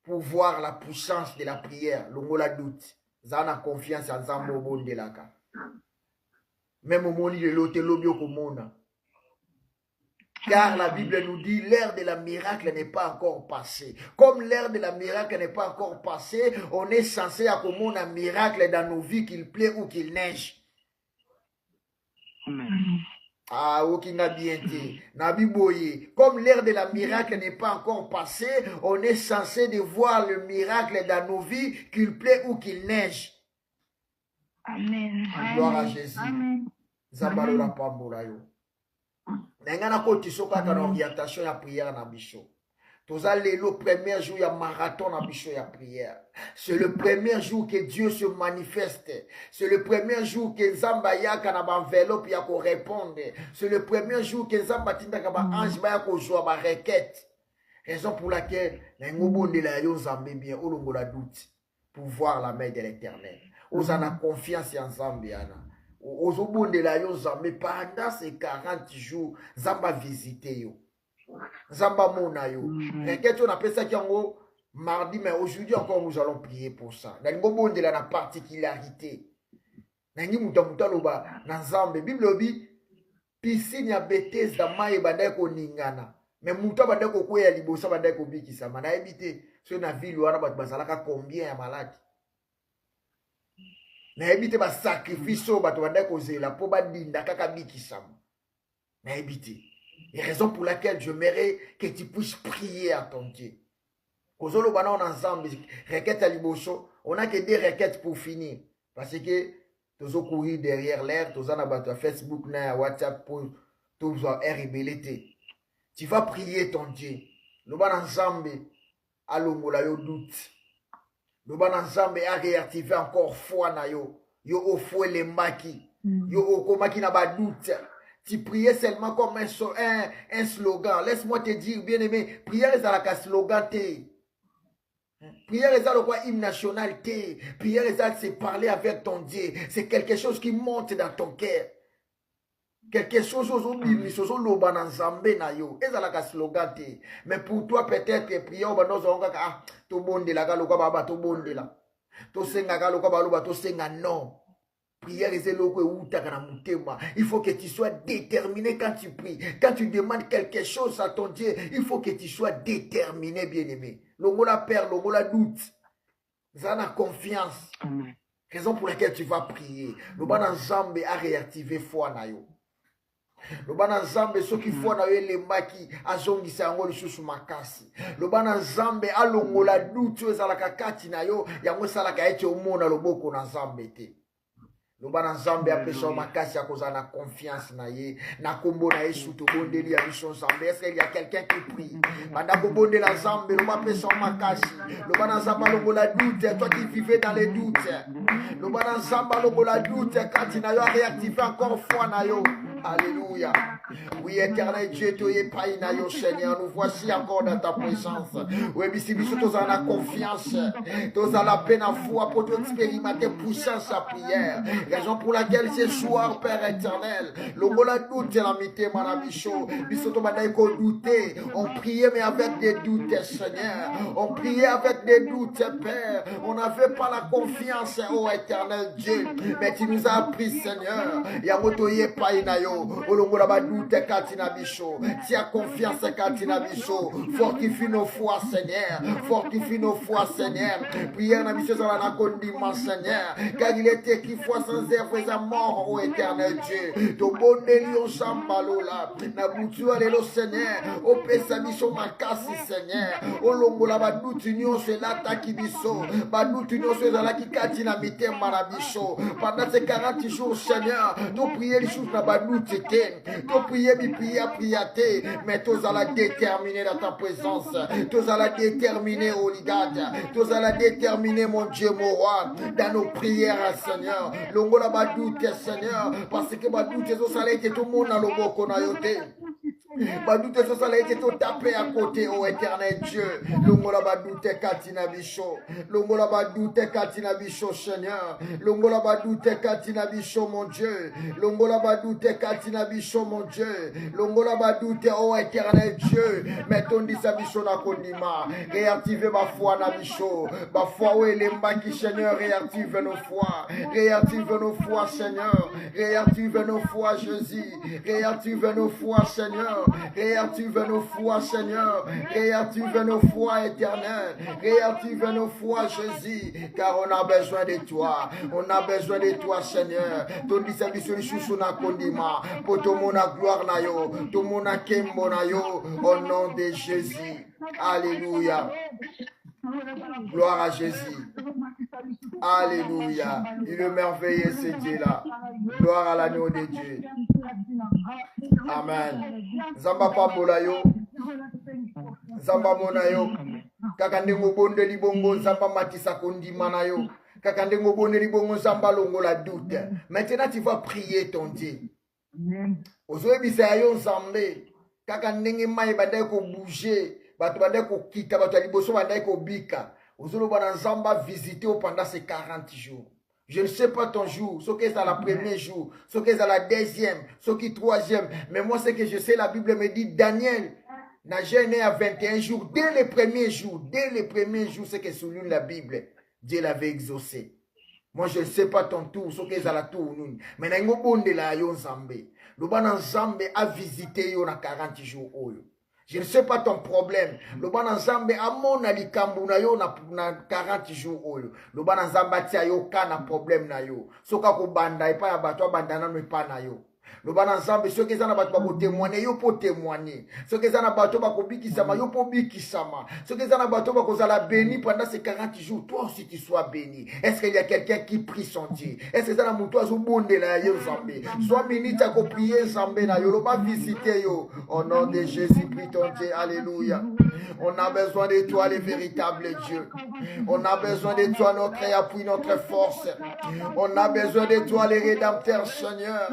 Pour voir la puissance de la prière, le mot la doute. Zana confiance en Zambo Bondelaka. Même au monde de l'autre lobby au monde. Car la Bible nous dit l'ère de la miracle n'est pas encore passée. Comme l'ère de la miracle n'est pas encore passée, on est censé accommoder un miracle dans nos vies, qu'il plaît ou qu'il neige. Ah, aucun a bien dit. Nabi Boye. Comme l'ère de la miracle n'est pas encore passée, on est censé de voir le miracle dans nos vies, qu'il plaît ou qu'il neige. Amen. Gloire à Jésus. Zabalola Pambolayo. Nengana koti soka kana orientation ya prière na biso. Toza le premier jour ya marathon na biso ya prière. C'est le premier jour que Dieu se manifeste. C'est le premier jour que Nzamba yaka na ba enveloppe ya ko répondre. C'est le premier jour que Nzamba tindaka ba ange ba ya ko joa ba requête. Raison pour laquelle nengo bonde la yo Nzambe bien olongo la doute pour voir la main de l'Éternel. Osana confiance en Zambiana. Ozobonde la yo Nzambe pendant ces 40 jours Nzamba visiter yo. Nzamba mona yo. Requête on appelle ça kiango mardi, mais aujourd'hui encore nous allons prier pour ça. Nango bonde la na particularité. Nangi muta loba na Nzambe Bible obi piscine ya Bethesda mai bandai ko ningana. Mais muta bandai ko kweya libosa bandai ko bikisa. Mana ebite so na ville wana bat bazalaka combien ya malade. Na ebite ba sacrifice o bato bandai ko zela po ba dinda kaka bikisama. Na ebite. Et raison pour laquelle j'aimerais que tu puisses prier à ton Dieu. Kozolo bana on ensemble requête à liboso On n'a que des requêtes pour finir. Parce que tous ont couru derrière l'air, tous en abattu Facebook, WhatsApp pour tous en rebellité. Tu vas prier ton Dieu. Le bon ensemble, à l'ongola yo doute. Le bon ensemble a réactivé encore foi na yo. Yo au fouet les maquis. Yo au komaki na ba doute. Tu priais seulement comme un slogan. Laisse-moi te dire, bien aimé, prière est à la slogan T. Prière est à le quoi hymne national T. Prière est à c'est parler avec ton Dieu. C'est quelque chose qui monte dans ton cœur. Quelque chose aujourd'hui, chose loba na nzambe na yo. Et ça la slogan T. Mais pour toi peut-être prière ba no zonga ah to bonde la ka lokwa baba to bonde la. To senga ka lokwa ba loba to senga non. Prière est il faut que tu sois déterminé quand tu pries. Quand tu demandes quelque chose à ton Dieu, il faut que tu sois déterminé, bien-aimé. Le mot la peur, le mot la doute. Ça a confiance. Raison pour laquelle tu vas prier. Le bon ensemble a réactivé foi na yo. Le bon ensemble, ceux qui font les maki, a zongi sa ngoli sous makasi. Le bon ensemble a longo la doute, ça la kakati na yo, yango sa la kaete au monde le boko na ensemble te. Nous bana Nzambe après son makasi à cause de la confiance na ye na kombo na Yesu to bondeli ya mission Nzambe. Est-ce qu'il y a quelqu'un qui prie banda kombo de la Nzambe nous après son makasi nous bana Nzambe longo la doute toi qui vivais dans les doutes nous bana Nzambe longo la doute quand il a réactivé encore foi na yo. Alléluia. Oui, éternel Dieu, tu es pas inayo, Seigneur. Nous voici encore dans ta présence. Oui, bissi, bissi, tu as la confiance. Tu as la peine à foi pour expérimenter puissance à prière. Raison pour laquelle ce soir, Père éternel, le mot la doute est la mité, manabicho. Bissi, tu m'as douté. On priait, mais avec des doutes, Seigneur. On priait avec des doutes, Père. On n'avait pas la confiance, oh éternel Dieu. Mais tu nous as appris, Seigneur. Yamoto ye pas inayo. Olongola ba doute katina bicho. Tu as confiance katina bicho. Fortifie nos foi, Seigneur. Fortifie nos foi, Seigneur. Prière na bicho dans la condiment, Seigneur. Car il était qui foi sans œuvre à mort, oh éternel Dieu. To bonne lion chambalo là. Na boutu alelo, Seigneur. O pesa bicho makasi, Seigneur. Olongola ba doute union c'est l'attaque bicho. Ba doute union c'est dans la qui katina mité marabicho. Pendant ces 40 jours, Seigneur, to prier les choses na ba doute. Tu prier, mais tu as la déterminer dans ta présence. Tu as la déterminer, Oligade. Tu as la déterminer, mon Dieu, mon roi, dans nos prières, Seigneur. Longo la badoute, Seigneur, parce que badoute, ça a été tout le monde dans le beau qu'on a yoté. Badoute, ça a été tout tapé à côté, oh éternel Dieu. Longo la badoute, Katina Bicho. Longo la badoute, Katina Bicho, Seigneur. Longo la badoute, Katina Bicho, mon Dieu. Longo la badoute, Katina Bicho, mon Dieu. Longo la badoute, oh éternel Dieu. Mettons dit sa bicho na kondima. Réactivez ma foi na bicho. Ma foi, oui, les mbaki, Seigneur. Réactive nos foi. Réactive nos foi, Seigneur. Réactive nos foi, Jésus. Réactive nos foi, Seigneur. Réactive nos foi, Seigneur. Réactive nos foi, éternel. Réactive nos foi, Jésus. Car on a besoin de toi. On a besoin de toi, Seigneur. Ton disabilité de chouchou na kondima. Pour tout mon gloire na yo. Tout mon akembo na yo. Au nom de Jésus. Alléluia. Gloire à Jésus. Alléluia. Il est merveilleux ce Dieu-là. Gloire à l'agneau de Dieu. Amen. Zamba pambola yo. Zamba mona yo. Kakande ngobonde libongo zamba matisa kondima na yo. Kakande ngobonde libongo zamba longo la doute. Maintenant tu vas prier ton Dieu. Ozoe bisa yo nzambe. Kakande nge mai badai ko bouger. Bato badai ko kita. Bato aliboso badai ko bika. Ozolo bana nzamba visiter pendant ces 40 jours. Je ne sais pas ton jour, ce qui est à la première jour, ce qui est à la deuxième, ce qui est troisième. Mais moi, ce que je sais, la Bible me dit, Daniel n'a jamais à 21 jours. Dès les premiers jours, c'est que souligne la Bible, Dieu l'avait exaucé. Moi, je ne sais pas ton tour, ce qui est à la tour. Mais n'a pas de la yon Zambé. Le ban Zambé a visité yon à 40 jours. Je ne sais pas ton problème. Le ban ensemble a mon alikambu na yo na 40 jours. Le ban ensemble tia yo kana problème na yo. Soka ko banda e pa ya bato banda na me pa na yo. loba na nzambe soki eza na bato bakotémoigne yo po témoigner, soki eza na bato bakobikisama yo po bikisama, soki eza na bato bakozala béni pendant ces 40 jours, toi aussi tu sois béni. Est-ce qu'il y a quelqu'un qui prie son Dieu? Est-ce que eza na moto azobondela yo nzambe? Soit minute ya koprier nzambe na yo, loba visiter yo au nom de Jésus, prie ton Dieu. Alléluia. On a besoin de toi, le véritable Dieu. On a besoin de toi, notre appui, notre force. On a besoin de toi, le rédempteur, Seigneur.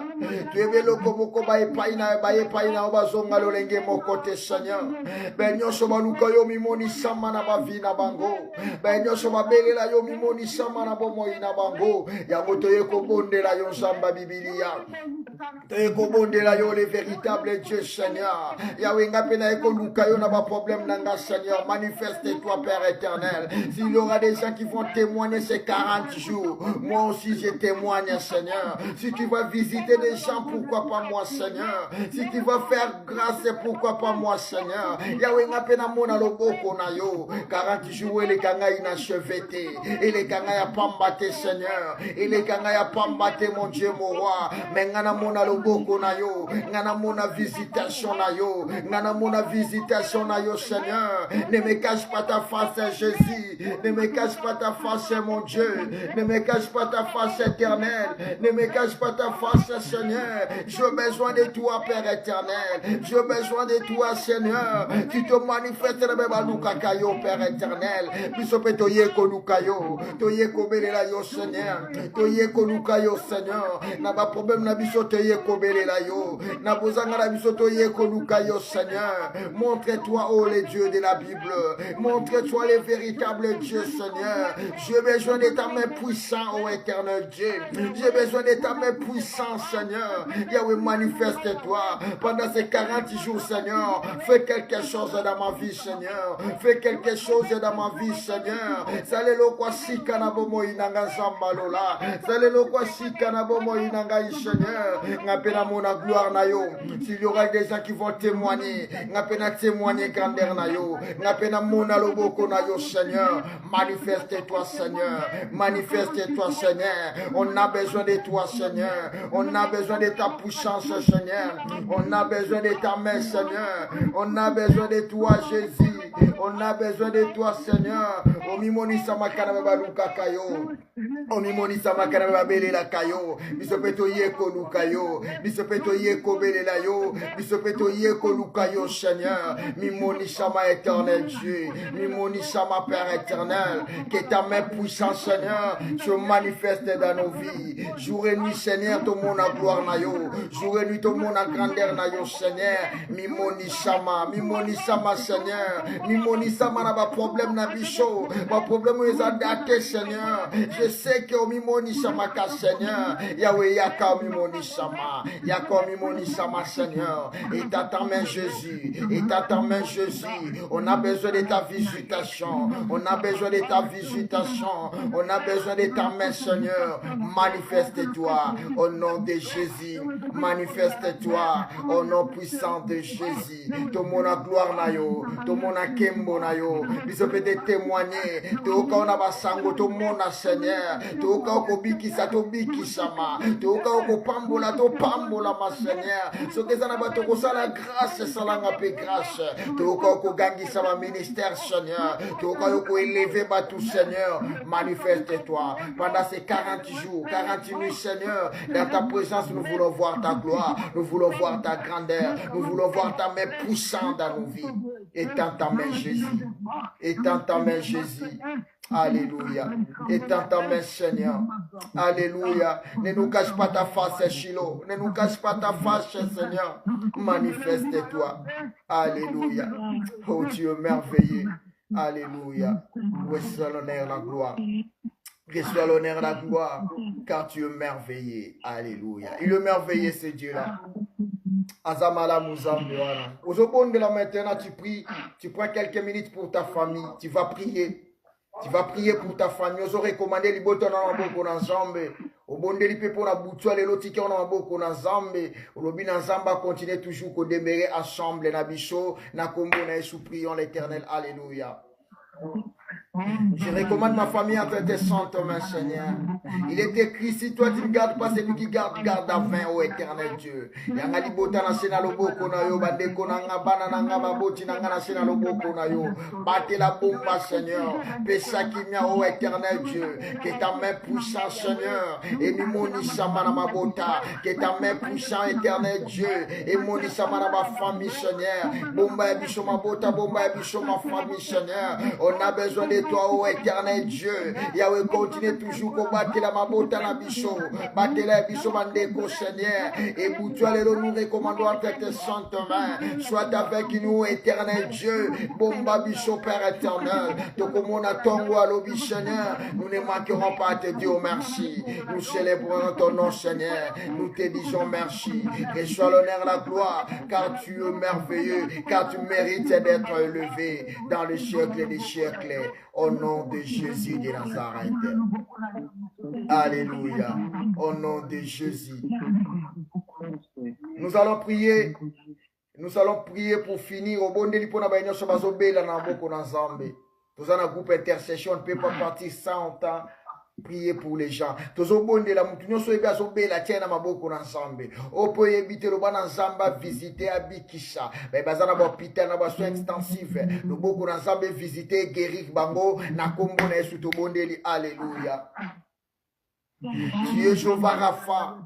Tu es le komoko bae paina obazonga lolenge mokote, Seigneur. Benyo soba luka yo mimoni sama na bavina bango. Benyo soba belela yo mimoni sama na bomoi na bango. Ya moto yeko bondela yo zamba bibilia. Yeko bondela yo le véritable Dieu, Seigneur. Yahweh ngapena yeko luka yo na ba problème nanga, Seigneur. Manifeste-toi, Père éternel. S'il y aura des gens qui vont témoigner ces 40 jours, moi aussi je témoigne, Seigneur. Si tu vas visiter des gens, pourquoi pas moi, Seigneur? Si tu vas faire grâce, pourquoi pas moi, Seigneur? Yahweh ngapena mona loboko na yo. 40 jours et les kanga inacheveté. Et les kanga ya pambate, Seigneur. Et les kanga ya pambate, mon Dieu, mon roi. Mais ngana mona loboko na yo. Ngana mona visitation na yo. Ngana mona visitation na yo, Seigneur. Ne me cache pas ta face, Jésus. Ne me cache pas ta face, mon Dieu. Ne me cache pas ta face éternelle. Ne me cache pas ta face, Seigneur. J'ai besoin de toi, Père éternel. J'ai besoin de toi, Seigneur. Tu te manifestes le même Kayo, Père éternel. Bisope toye konukayo. Toye kobelela yo, Seigneur. Toye konukayo, Seigneur. Na ba problème na biso toye kobelela yo. Na bozanga na biso toye konukayo, Seigneur. Montre-toi, oh les dieux de la Bible. Montre-toi les véritables dieux, Seigneur. J'ai besoin de ta main puissante, oh éternel Dieu. J'ai besoin de ta main puissante, Seigneur. Yahweh, manifeste-toi pendant ces 40 jours, Seigneur. Fais quelque chose dans ma vie, Seigneur. Fais quelque chose dans ma vie, Seigneur. Salelo kwa sika na bomo inanga zambalola. Salelo kwa sika na bomo inanga, Seigneur. Ngapena mona gloire na yo. S'il y aura des gens qui vont témoigner, ngapena témoigner grandeur na yo. Ngapena mona loboko na yo, Seigneur. Manifeste-toi, Seigneur. Manifeste-toi, Seigneur. On a besoin de toi, Seigneur. On a besoin de ta puissance, Seigneur. On a besoin de ta main, Seigneur. On a besoin de toi, Jésus. On a besoin de toi, Seigneur. Omimoni samakana babaluka kayo. Omimoni samakana babelela kayo. Bisopeto yeko lukayo. Bisopeto yeko belela yo. Bisopeto yeko lukayo, Seigneur. Mimoni sama éternel Dieu. Mimoni sama Père éternel. Que ta main puissante, Seigneur, se manifeste dans nos vies. Jour et nuit, Seigneur, ton mon a gloire na yo. Jour et nuit, ton mon a grandeur na yo, Seigneur. Mimoni sama, Seigneur. Mimoni sama na ba problème na bicho. Ba problème est daté, Seigneur. Je sais que mimoni sama ka, Seigneur. Yahweh yaka mimoni sama. Yaka mimoni sama, Seigneur. Et ta main, Jésus. Et ta main, Jésus. On a besoin de ta visitation. On a besoin de ta visitation. On a besoin de ta main, Seigneur. Manifeste-toi au nom de Jésus. Manifeste-toi au nom puissant de Jésus. Tout le monde a gloire na yo. Tout le monde a kembo na yo. Biso peut te témoigner. Tout le monde a basango. Tout le monde a, Seigneur. Tout le monde a bikisa. Tout bikisama. Tout le monde a pambola. Tout pambola, ma Seigneur. Ce que ça n'a pas tout ça la grâce. Ça n'a pas grâce. Tout le monde a gangi sa ministère, Seigneur. Tout le monde a élevé tout, Seigneur. Manifeste-toi pendant ces 40 jours, 40 nuits, Seigneur. Dans ta présence, nous voulons voir ta gloire. Nous voulons voir ta grandeur. Nous voulons voir ta main puissante dans nos vies. Étends ta main, Jésus. Étends ta main, Jésus. Alléluia. Étends ta main, Seigneur. Alléluia. Ne nous cache pas ta face, Shiloh. Ne nous cache pas ta face, Seigneur. Manifeste-toi. Alléluia. Oh Dieu merveilleux. Alléluia. Que soit l'honneur et la gloire. Que soit l'honneur et la gloire. Car tu es merveilleux. Alléluia. Il est merveilleux, ce Dieu-là. Azamala Mouzambewana. Aujourd'hui, de la maintenant, tu pries. Tu prends quelques minutes pour ta famille. Tu vas prier. Tu vas prier pour ta famille. Nous aurons recommandé les boutons dans la boucle ensemble. Au bon de l'IP pour la bouture, les lotiques dans la boucle ensemble. Au lobby ensemble, continue toujours qu'on demeure ensemble. Na bicho, na combo, na sous prions l'éternel. Alléluia. Je recommande ma famille entre tes saintes mains, Seigneur. Il est écrit, si toi tu ne gardes pas, celui qui garde, garde à 20, ô éternel Dieu. Yangali bota na sena loboko na yo, bandeko na nga bana na nga baboti na nga na sena loboko na yo. Bate la bomba, Seigneur. Pesa kimia, ô éternel Dieu. Que ta main puissante, Seigneur. Et mimoni sama na mabota. Que ta main puissante, éternel Dieu. Et moni sama na ma famille, Seigneur. Bomba et bicho ma bota, bomba et bicho ma famille, Seigneur. On a besoin de toi, ô éternel Dieu. Yahweh, continue toujours pour battre la mabota na bicho. Battre la bicho mandeko, Seigneur. Et pour toi, nous recommandons entre tes saintes mains. Sois avec nous, éternel Dieu. Bomba bicho, Père éternel. Tokomona tongo alobi, Seigneur. Nous ne manquerons pas à te dire merci. Nous célébrons ton nom, Seigneur. Nous te disons merci. Reçois l'honneur et la gloire, car tu es merveilleux, car tu mérites d'être élevé dans le siècle des siècles. Au nom de Jésus de Nazareth. Alléluia. Au nom de Jésus. Nous allons prier. Nous allons prier pour finir. Au bon délire pour nous baigner sur bazobela na boko na Zambé. Nous avons un groupe intercession. On ne peut pas partir sans temps. Prier pour les gens. Tozo bonde la mutunyo so ebe azobela tiena maboko na Nzambe. Opo yebite lo bana Nzamba visiter abikisha. Ba bazana ba hôpital na ba soins extensifs. Lo boko na Nzambe visiter guérir bango na kombo na Yesu to bondeli. Alléluia. Tu es Jéhovah Rapha.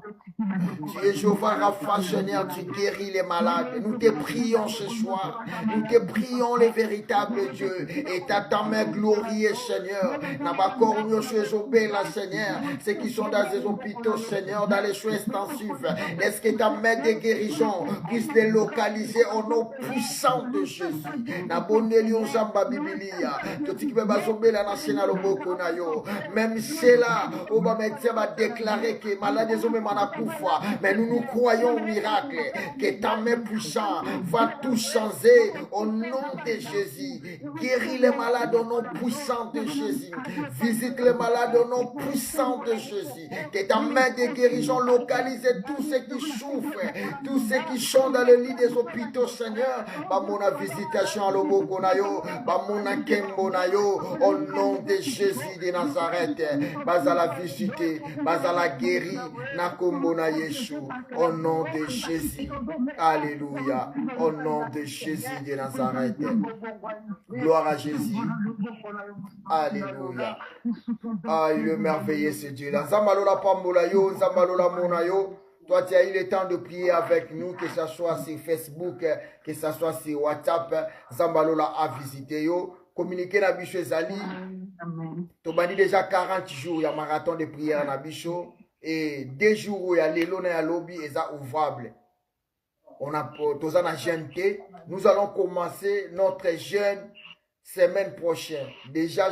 Tu es Jéhovah Rapha, Seigneur, tu guéris les malades. Nous te prions ce soir. Nous te prions les véritables dieux. Et ta main glorieux, Seigneur. Nabakornio Seigneur. Ceux qui sont dans les hôpitaux, Seigneur, dans les soins intensifs. Est-ce que ta main de guérison puisse les localiser au nom puissant de Jésus? Nabonelio Zamba Bibilia. Même c'est là où va déclarer que malade des hommes manakufa, mais nous nous croyons au miracle, que ta main puissante va tout changer au nom de Jésus. Guéris les malades au nom puissant de Jésus. Visite les malades au nom puissant de Jésus. Que ta main de guérison localise tous ceux qui souffrent, tous ceux qui sont dans le lit des hôpitaux, Seigneur. Bamona visitation à l'Obokonayo, Bamona Kembonayo, au nom de Jésus de Nazareth. Bazala visiter. Bazala guéri Nakombona Yeshu au nom de Jésus. Alléluia. Au nom de Jésus de Nazareth. Gloire à Jésus. Alléluia. Ah, il est merveilleux ce Dieu-là. Zambalola Pambolayo, Zambalola Monayo. Toi, tu as eu le temps de prier avec nous, que ce soit sur Facebook, que ce soit sur WhatsApp. Zambalola a visité yo. Communiquer na bicho ezali. Tu as dit déjà 40 jours, il y a marathon de prière na bicho. Et 2 jours où il y a l'élo na lobby et ça ouvrable. On a jeûné. Nous allons commencer notre jeûne semaine prochaine. Déjà,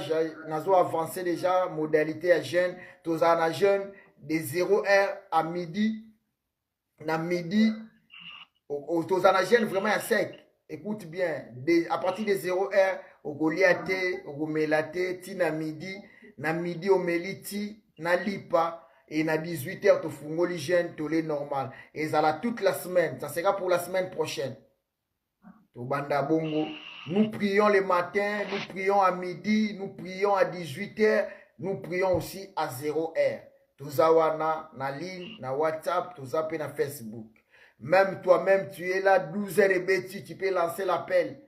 nous avons avancé déjà modalité à jeûne. Nous avons jeûne de 0h à midi. Na midi, nous avons jeûne vraiment à sec. Écoute bien, à partir de 0h, au Goliath, au Melate, tina midi, na midi au Meliti, na lipa, et na 18h, tu fungoli jeûne, tu l'es normal. Et ça là toute la semaine, ça sera pour la semaine prochaine. Tu banda bongo. Nous prions le matin, nous prions à midi, nous prions à 18h, nous prions aussi à 0h. Tout ça, na ligne, na WhatsApp, tout ça, na Facebook. Même toi-même, tu es là, 12h et bêtis, tu peux lancer l'appel.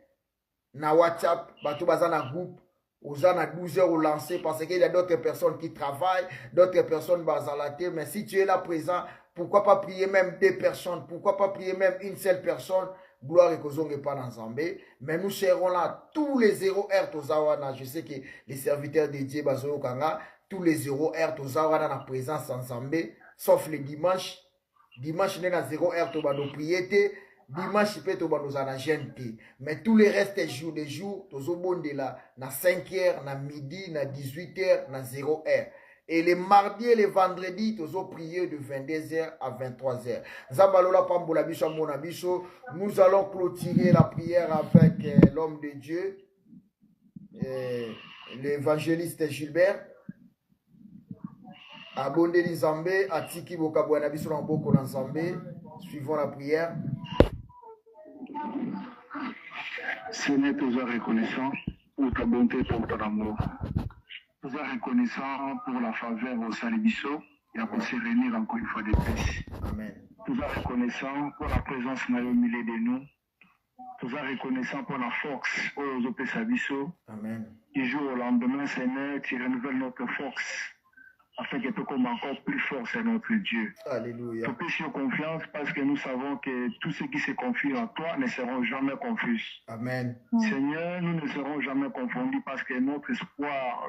Na WhatsApp, bato bazana groupe, aux à 12h au lancer, parce qu'il y a d'autres personnes qui travaillent, d'autres personnes bazalaté, mais si tu es là présent, pourquoi pas prier même 2 personnes, pourquoi pas prier même une seule personne, gloire et kozonge pas dans Zambé, mais nous serons là tous les 0h tozawana, je sais que les serviteurs dédiés bazoyo kanga, tous les 0h tozawana na présence en Zambé, sauf les dimanches. Dimanche, nous avons 0h, nous avons prié. Dimanche, nous avons jeûné. Mais tous les restes des jours, nous avons là, na 5h, na midi, na 18h, na 0h. Et les mardis et les vendredis, nous avons prié de 22h à 23h. Zambalola Pambola Bicho Mona Bicho, nous allons clôturer la prière avec l'homme de Dieu, l'évangéliste Gilbert. Abondeli Nzambe, atiki bokabwana biso na boko na Nzambe. Suivons la prière. Seigneur, toujours reconnaissant pour ta bonté et pour ton amour. Nous sommes reconnaissants pour la faveur au Salibiso et à se réunir encore une fois de plus. Amen. Nous sommes reconnaissants pour la présence au milieu de nous. Nous sommes reconnaissants pour la force aux Opé Sabiso. Amen. Du jour au lendemain, Seigneur, tu renouvelles notre force afin que tu comme encore plus fort, c'est notre Dieu. Alléluia. Tu peux sur confiance parce que nous savons que tous ceux qui se confient en toi ne seront jamais confus. Amen. Seigneur, nous ne serons jamais confondus parce que notre espoir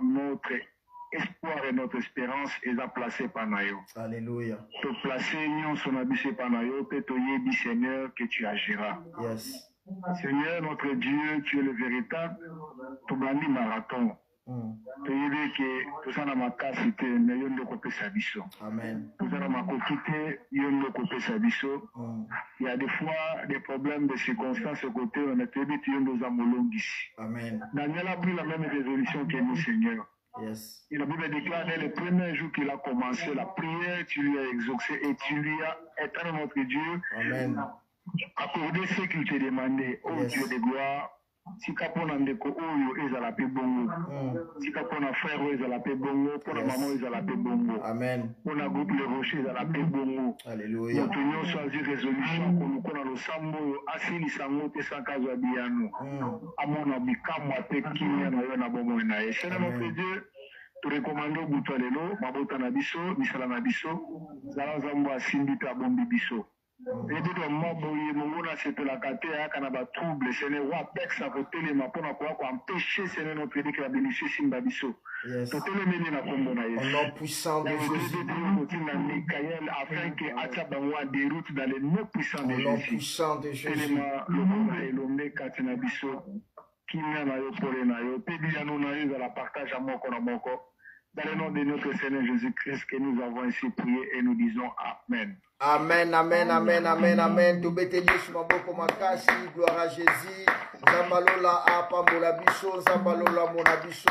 et notre espérance est à placer par Nayo. Alléluia. Tu placer nous son habité par Nayo, tu te Seigneur que tu agiras. Yes. Seigneur, notre Dieu, tu es le véritable, tu bandi marathon. Tu dis que tout ça n'a pas capacité, mais il y a de côté sabiso. Amen. Tout ça n'a pas capacité, il y a de côté sabiso. Il y a des fois des problèmes de circonstances côté, on a été dit qu'il y a des amolongis. Amen. Daniel a pris la même résolution que nous, Seigneur. Yes. Et la Bible déclare dès le premier jour qu'il a commencé la prière, tu lui as exaucé et tu lui as, étant notre Dieu, Amen. accordé ce qu'il te demandait. Oh Yes. Dieu de gloire, si kapona ndeko oyo ezala pe bongo, si kapona frère oyo ezala pe bongo, pona Yes. maman oyo ezala pe bongo, Amen. pona groupe Le Rocher ezala pe bongo. Alléluia. Moto nyonso azwi résolution koluka na losambo oyo asilisa yango te sanka azwa biyano amona bikamwa pe kimia na yo na bomoi na ye. Seigneur notre Dieu, torekomande butu lelo mabota na biso misala na biso zala nzambo asimbi mpe abombi biso. Et de moi, mon sepelaka te ayaka na batrouble Seigneur wapekisa kotelema mpona koya empêcher Seigneur notre Dieu que la bénédiction simba biso. Yes. Totelemeli na kombo na Au Yesu. nom puissant de Jésus. Na Mikaël afin que atia bango a déroute dans le nom puissant de Au nom Jésus. puissant de Jésus. Telema lokola elombe kati na biso. Kimia na yo pole na yo. Pe bilano na yo ezala partage à moko na moko. Dans le nom de notre Seigneur Jésus-Christ que nous avons ainsi prié et nous disons Amen. Amen, amen, amen, amen, amen. Tobete Yesu maboko makasi, gloire à Jésus. Zambalola apambola biso, zambalola mona biso.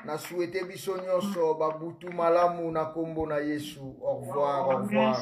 Na souhaité biso nyonso, babutu malamu na kombo na Yesu. Au revoir, au revoir.